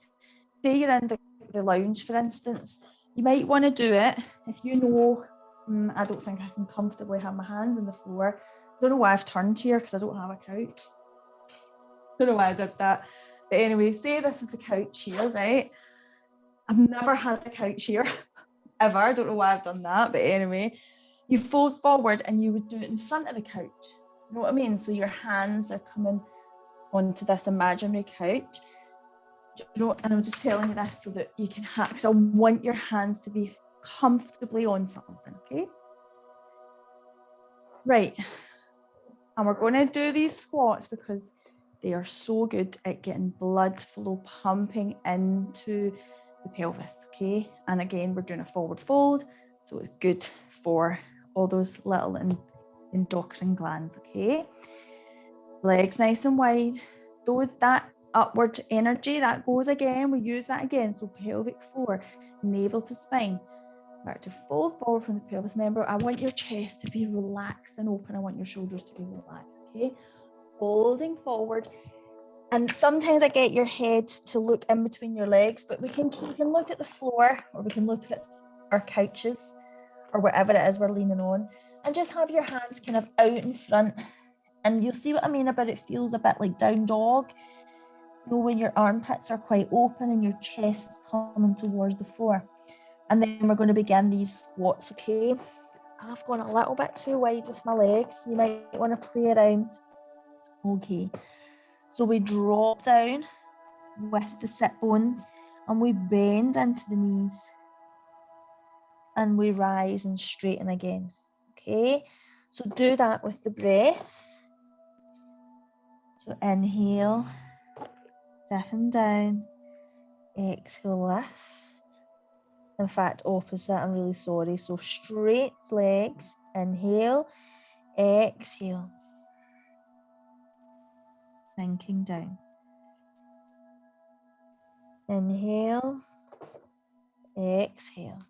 say you're in the lounge, for instance, you might want to do it if you know, I don't think I can comfortably have my hands on the floor. I don't know why I've turned here because I don't have a couch. I don't know why I did that. But anyway, say this is the couch here, right? I've never had a couch here, ever. I don't know why I've done that, but anyway, you fold forward and you would do it in front of the couch. You know what I mean? So your hands are coming onto this imaginary couch. You know, and I'm just telling you this so that you can have, because I want your hands to be comfortably on something, okay? Right, and we're going to do these squats because they are so good at getting blood flow pumping into the pelvis, okay? And again, we're doing a forward fold, so it's good for all those little endocrine glands, okay? Legs nice and wide. That upward energy, that goes again, we use that again. So pelvic floor, navel to spine. Start to fold forward from the pelvis. Remember, I want your chest to be relaxed and open. I want your shoulders to be relaxed, okay? Folding forward. And sometimes I get your head to look in between your legs, but you can look at the floor, or we can look at our couches or whatever it is we're leaning on, and just have your hands kind of out in front. And you'll see what I mean about it feels a bit like down dog, you know, when your armpits are quite open and your chest is coming towards the floor. And then we're going to begin these squats, okay? I've gone a little bit too wide with my legs. You might want to play around. Okay. So we drop down with the sit bones and we bend into the knees and we rise and straighten again. Okay, so do that with the breath. So inhale, stiffen down, exhale, lift. In fact, opposite, I'm really sorry. So straight legs, inhale, exhale, sinking down. Inhale, exhale.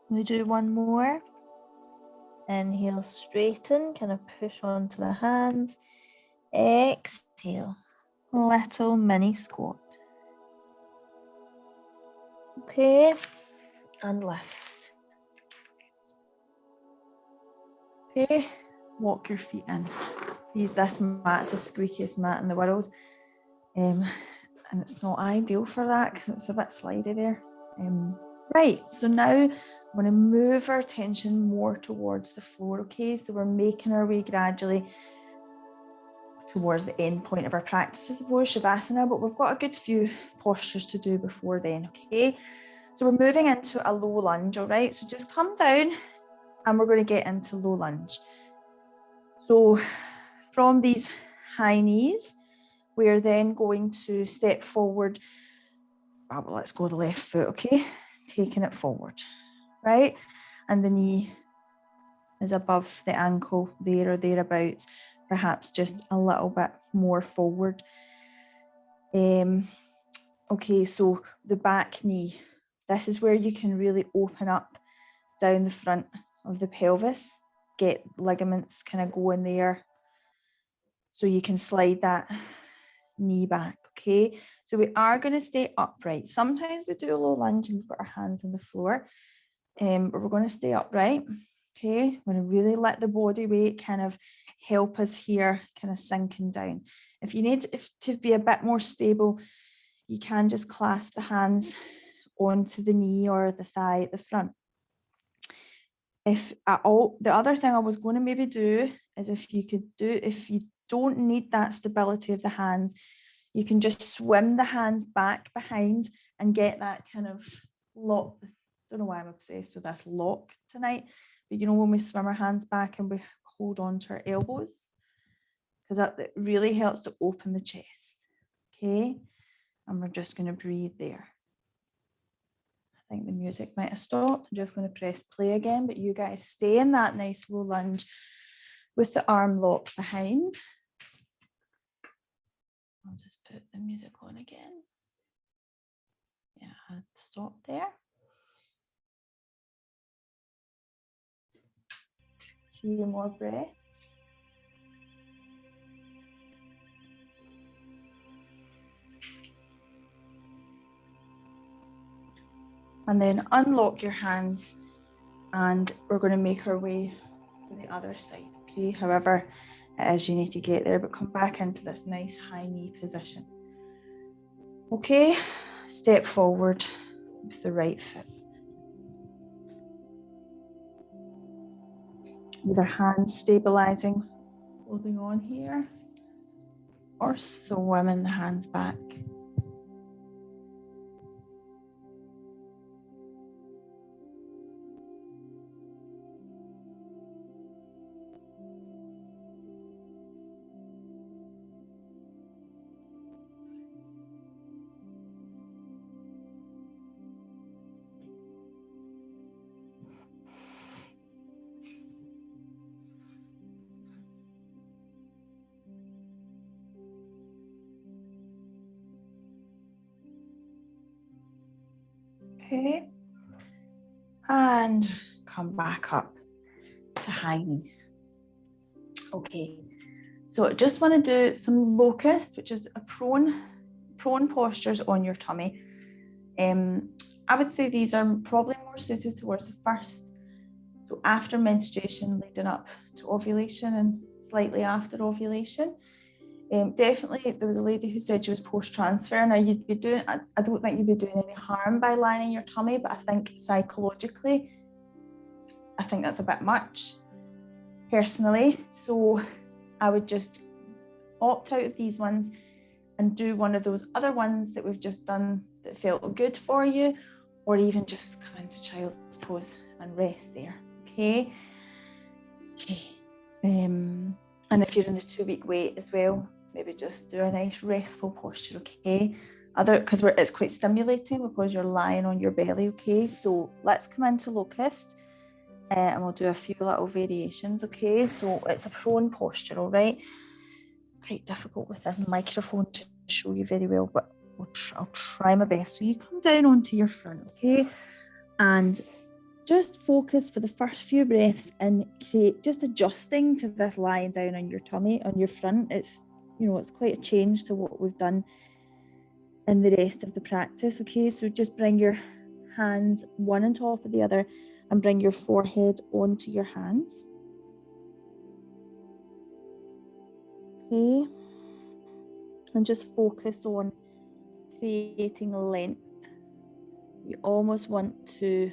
We do one more. Inhale, straighten, kind of push onto the hands. Exhale, little mini squat. Okay, and lift. Okay, walk your feet in. This mat's the squeakiest mat in the world. And it's not ideal for that because it's a bit slidey there. Right, so now I'm going to move our attention more towards the floor, okay? So we're making our way gradually towards the end point of our practice, I suppose, Shavasana, but we've got a good few postures to do before then, okay? So we're moving into a low lunge, all right? So just come down and we're going to get into low lunge. So from these high knees, we're then going to step forward. Well, let's go the left foot, okay? Taking it forward, right? And the knee is above the ankle there or thereabouts, perhaps just a little bit more forward. Okay, so the back knee, this is where you can really open up down the front of the pelvis, get ligaments kind of going there, so you can slide that knee back, okay? So we are going to stay upright. Sometimes we do a low lunge and we've got our hands on the floor, but we're going to stay upright, okay? We're going to really let the body weight kind of help us here, kind of sinking down. If you need to be a bit more stable, you can just clasp the hands onto the knee or the thigh at the front. If at all, the other thing I was going to maybe do is if you don't need that stability of the hands, you can just swim the hands back behind and get that kind of lock. I don't know why I'm obsessed with this lock tonight, but you know, when we swim our hands back and we hold on to our elbows, because that really helps to open the chest, okay? And we're just going to breathe there. I think the music might have stopped. I'm just going to press play again, but you guys stay in that nice low lunge with the arm lock behind. I'll just put the music on again. Yeah, I had to stop there. A few more breaths. And then unlock your hands and we're going to make our way to the other side, okay? However it is you need to get there, but come back into this nice high knee position. Okay, step forward with the right foot. Either hands stabilizing, holding on here, or swimming the hands back. Okay, and come back up to high knees. Okay, so I just want to do some locust, which is a prone postures on your tummy. I would say these are probably more suited towards the first, so after menstruation leading up to ovulation and slightly after ovulation. Definitely, there was a lady who said she was post-transfer. Now, you'd be doing, I don't think you'd be doing any harm by lying in your tummy, but I think psychologically, I think that's a bit much, personally. So I would just opt out of these ones and do one of those other ones that we've just done that felt good for you, or even just come into child's pose and rest there, okay? Okay. And if you're in the 2-week wait as well, maybe just do a nice restful posture, okay? Because it's quite stimulating because you're lying on your belly, okay? So let's come into locust and we'll do a few little variations, okay? So it's a prone posture, all right? Quite difficult with this microphone to show you very well, but I'll try my best. So you come down onto your front, okay? And just focus for the first few breaths and create just adjusting to this lying down on your tummy, on your front. It's, you know, it's quite a change to what we've done in the rest of the practice, okay? So just bring your hands one on top of the other and bring your forehead onto your hands. Okay? And just focus on creating length. You almost want to,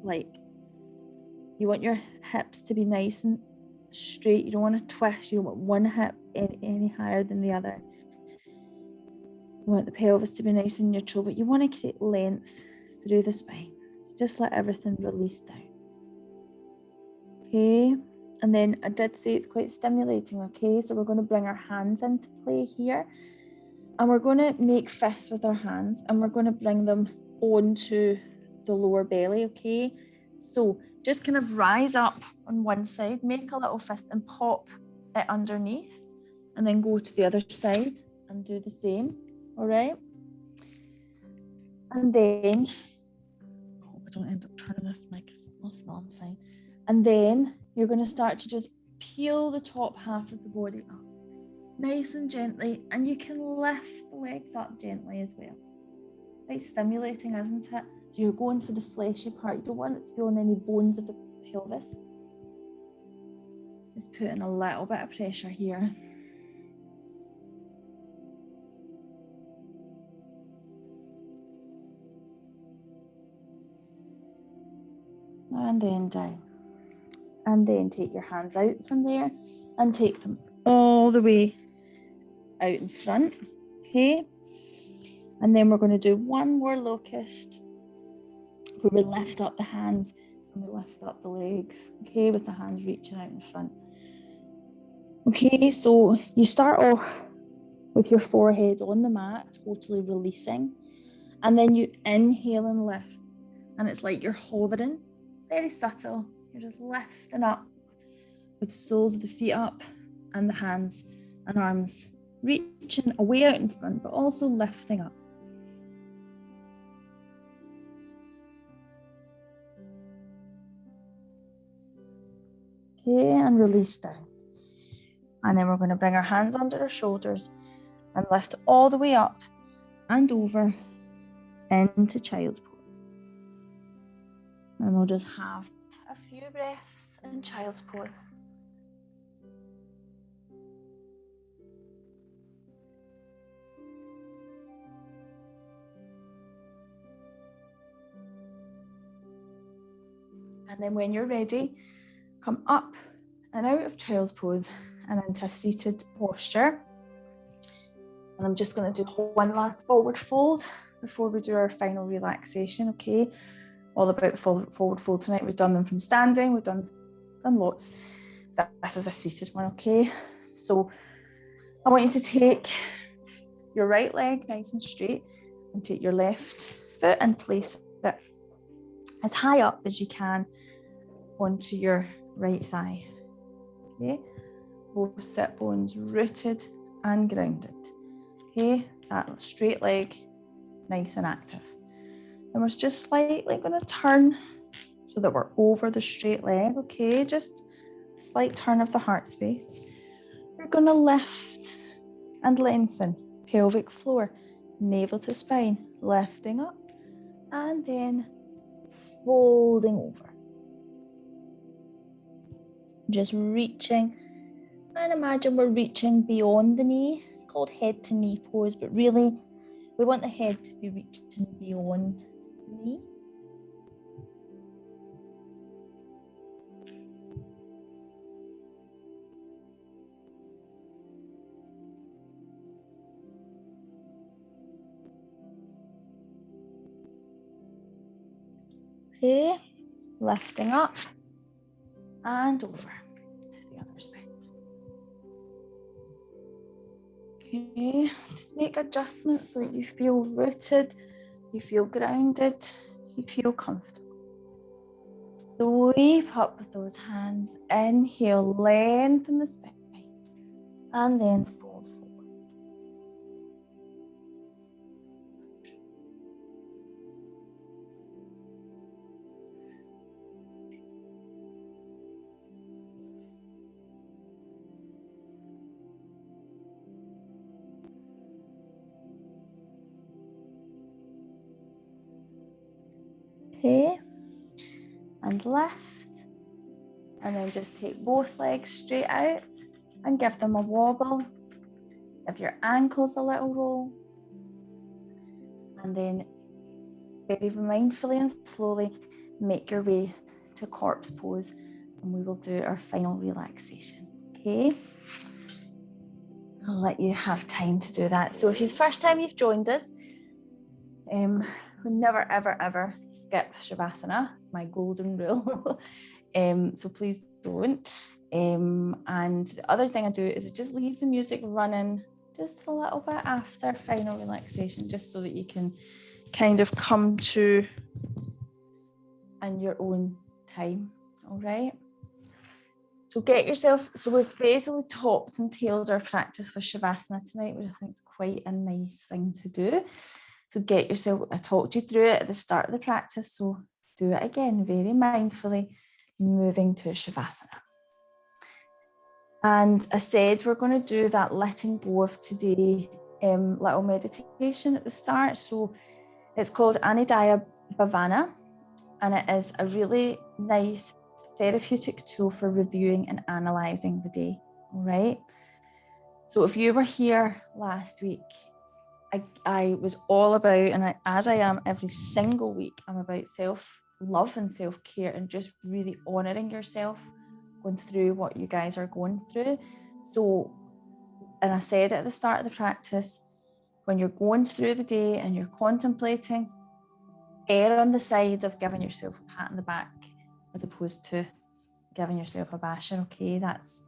you want your hips to be nice and straight. You don't want to twist. You want one hip any higher than the other. You want the pelvis to be nice and neutral, but you want to create length through the spine. So just let everything release down. Okay, and then I did say it's quite stimulating, okay? So we're going to bring our hands into play here, and we're going to make fists with our hands, and we're going to bring them onto the lower belly, okay? So just kind of rise up on one side, make a little fist and pop it underneath, and then go to the other side and do the same, all right? And then, I hope I don't end up turning this microphone off. No, I'm fine. And then you're going to start to just peel the top half of the body up, nice and gently, and you can lift the legs up gently as well. Quite stimulating, isn't it? So you're going for the fleshy part. You don't want it to be on any bones of the pelvis. Just putting a little bit of pressure here. And then down. And then take your hands out from there and take them all the way out in front, okay? And then we're going to do one more locust where we lift up the hands and we lift up the legs, okay, with the hands reaching out in front. Okay, so you start off with your forehead on the mat, totally releasing, and then you inhale and lift, and it's like you're hovering. It's very subtle. You're just lifting up with the soles of the feet up and the hands and arms reaching away out in front, but also lifting up. Okay, and release down. And then we're going to bring our hands under our shoulders and lift all the way up and over into child's pose. And we'll just have a few breaths in child's pose. And then when you're ready, come up and out of child's pose and into a seated posture. And I'm just going to do one last forward fold before we do our final relaxation, okay? All about forward fold tonight. We've done them from standing, we've done lots. This is a seated one, okay? So I want you to take your right leg nice and straight and take your left foot and place it as high up as you can onto your right thigh, okay? Both sit bones rooted and grounded, okay? That straight leg, nice and active. And we're just slightly going to turn so that we're over the straight leg, okay? Just a slight turn of the heart space. We're going to lift and lengthen, pelvic floor, navel to spine, lifting up, and then folding over. Just reaching, and imagine we're reaching beyond the knee. It's called head to knee pose, but really we want the head to be reaching beyond the knee. Okay, lifting up and over to the other side. Okay, just make adjustments so that you feel rooted, you feel grounded, you feel comfortable. Sweep up with those hands, inhale, lengthen the spine, and then fold forward. Okay, and lift, and then just take both legs straight out and give them a wobble. Give your ankles a little roll, and then very mindfully and slowly make your way to corpse pose, and we will do our final relaxation, okay? I'll let you have time to do that. So if it's the first time you've joined us, we never, ever, ever skip Shavasana. It's my golden rule. So please don't. And the other thing I do is just leave the music running just a little bit after final relaxation, just so that you can kind of come to in your own time. All right. So get yourself, so we've basically topped and tailed our practice with Shavasana tonight, which I think is quite a nice thing to do. So get yourself, I talked you through it at the start of the practice, so do it again very mindfully, moving to Shavasana. And I said we're going to do that letting go of today little meditation at the start. So it's called Anidaya Bhavana, and it is a really nice therapeutic tool for reviewing and analysing the day, all right? So if you were here last week, I was all about, and as I am every single week, I'm about self-love and self-care and just really honouring yourself going through what you guys are going through. So, and I said at the start of the practice, when you're going through the day and you're contemplating, err on the side of giving yourself a pat on the back as opposed to giving yourself a bashing. Okay, that's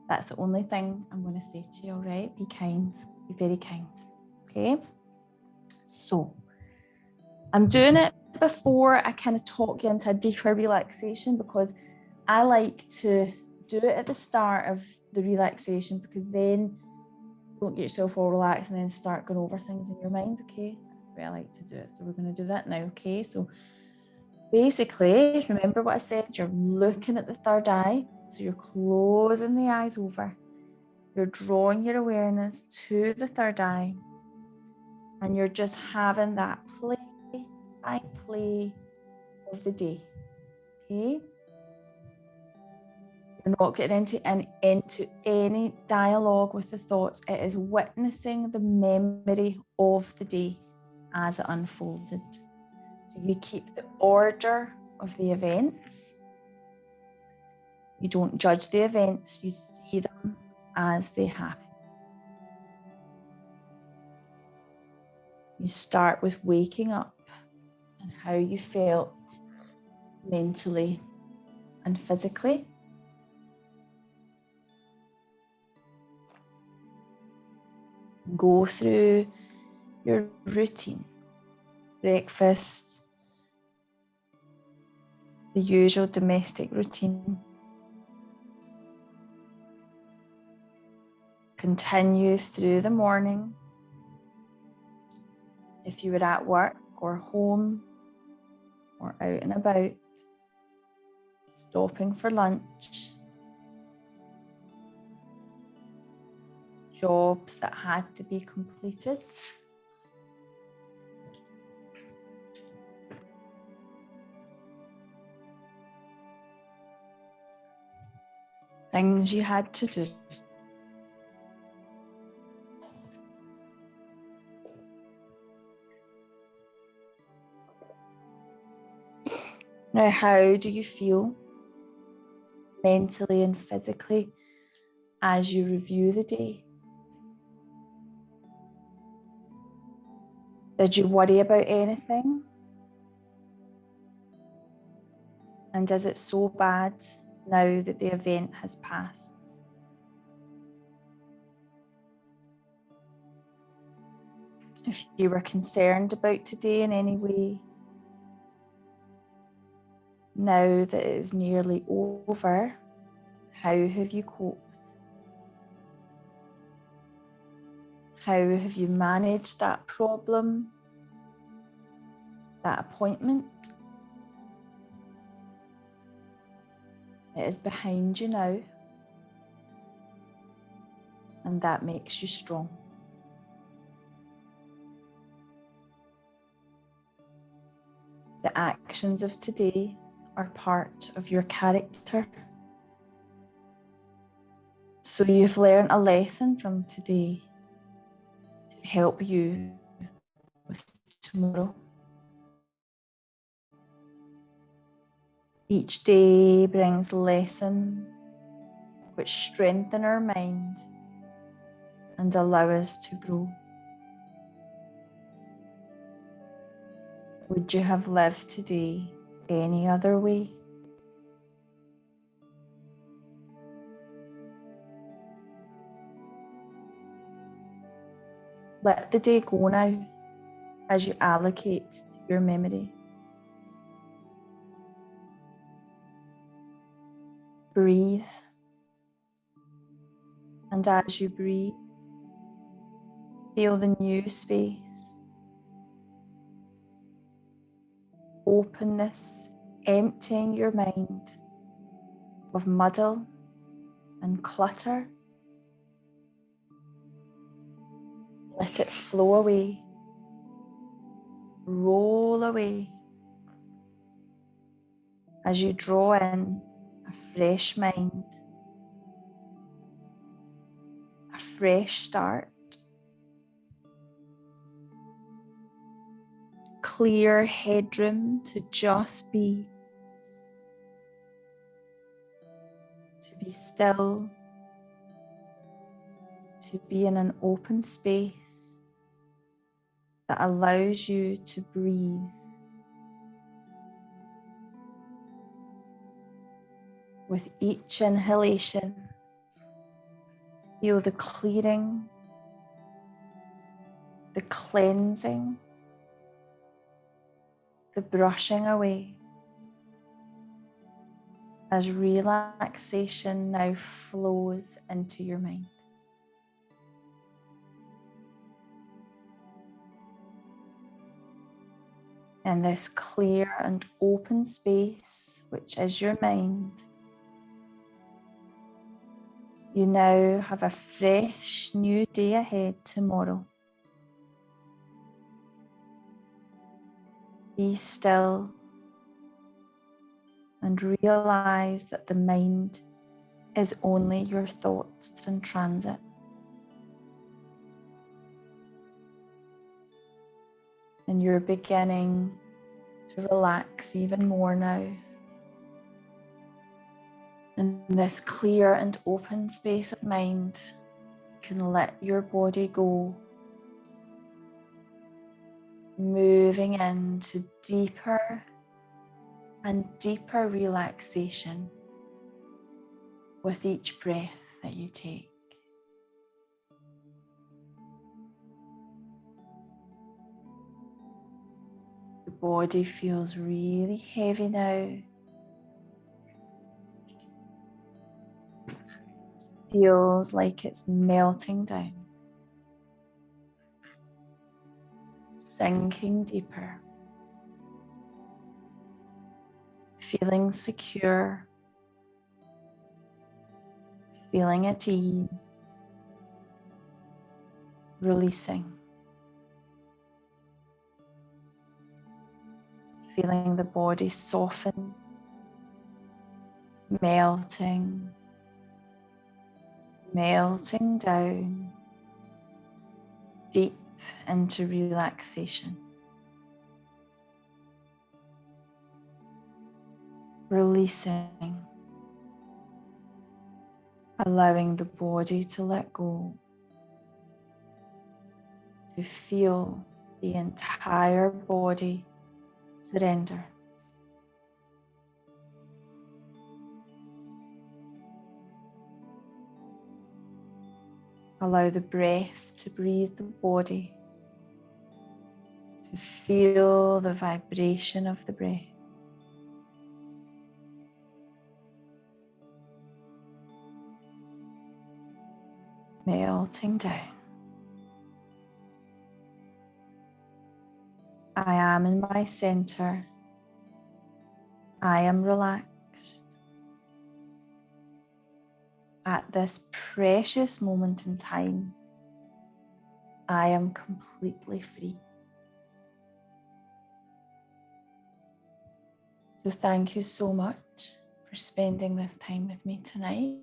the only thing I'm going to say to you. All right, be kind, be very kind. Okay, so I'm doing it before I kind of talk you into a deeper relaxation, because I like to do it at the start of the relaxation, because then you don't get yourself all relaxed and then start going over things in your mind. Okay, that's the way I like to do it. So we're going to do that now. Okay, so basically, remember what I said, you're looking at the third eye. So you're closing the eyes over. You're drawing your awareness to the third eye. And you're just having that play by play of the day. Okay? You're not getting into any dialogue with the thoughts. It is witnessing the memory of the day as it unfolded. So you keep the order of the events. You don't judge the events, you see them as they happen. You start with waking up and how you felt mentally and physically. Go through your routine, breakfast, the usual domestic routine. Continue through the morning. If you were at work or home or out and about, stopping for lunch, jobs that had to be completed. Things you had to do. Now, how do you feel mentally and physically as you review the day? Did you worry about anything? And is it so bad now that the event has passed? If you were concerned about today in any way, now that it is nearly over, how have you coped? How have you managed that problem, that appointment? It is behind you now, and that makes you strong. The actions of today are part of your character. So you've learned a lesson from today to help you with tomorrow. Each day brings lessons which strengthen our mind and allow us to grow. Would you have lived today any other way? Let the day go now as you allocate to your memory. Breathe. And as you breathe, feel the new space. Openness, emptying your mind of muddle and clutter. Let it flow away, roll away as you draw in a fresh mind, a fresh start, clear headroom to just be, to be still, to be in an open space that allows you to breathe. With each inhalation, feel the clearing, the cleansing, the brushing away, as relaxation now flows into your mind. In this clear and open space, which is your mind, you now have a fresh new day ahead tomorrow. Be still and realize that the mind is only your thoughts in transit. And you're beginning to relax even more now. In this clear and open space of mind, you can let your body go, moving into deeper and deeper relaxation with each breath that you take. The body feels really heavy now. Feels like it's melting down, sinking deeper, feeling secure, feeling at ease, releasing, feeling the body soften, melting down deep into relaxation. Releasing, allowing the body to let go, to feel the entire body surrender. Allow the breath to breathe the body, to feel the vibration of the breath. Melting down. I am in my center. I am relaxed. At this precious moment in time, I am completely free. So thank you so much for spending this time with me tonight.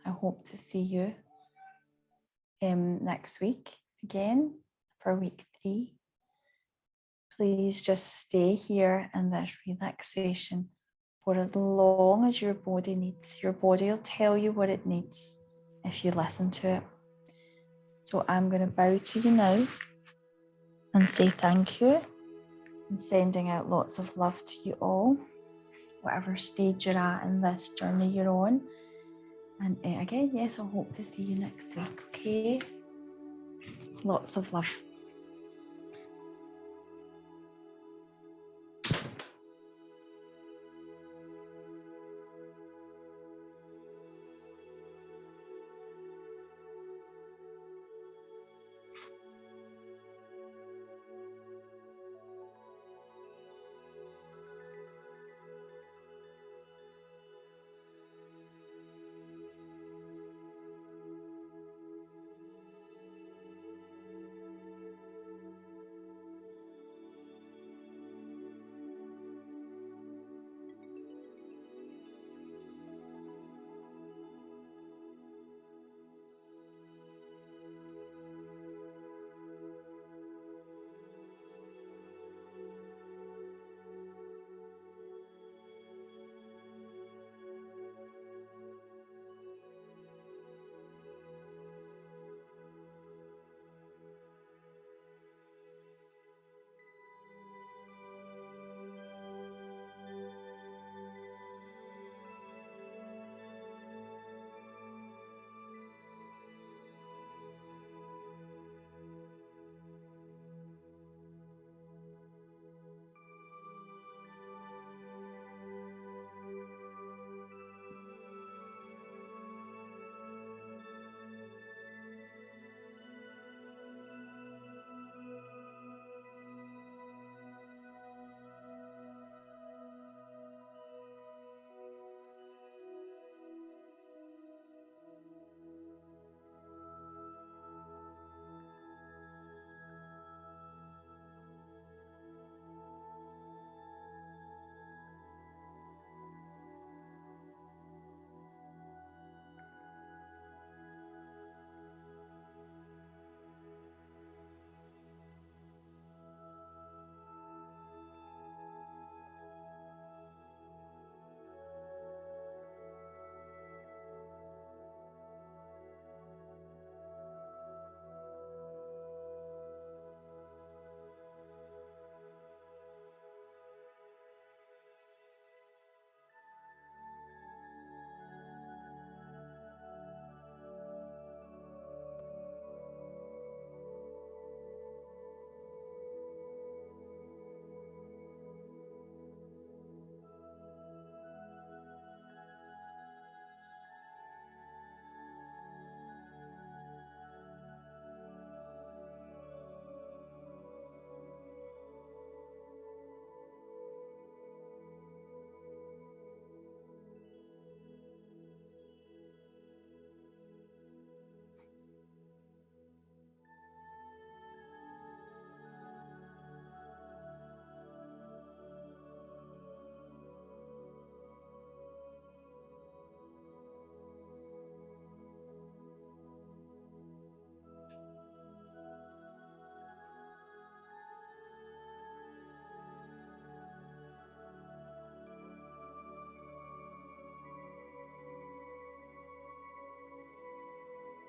I hope to see you next week again for week 3. Please just stay here in this relaxation for as long as your body needs. Your body will tell you what it needs if you listen to it. So I'm going to bow to you now and say thank you, and sending out lots of love to you all, whatever stage you're at in this journey you're on. And again, yes, I hope to see you next week, okay? Lots of love.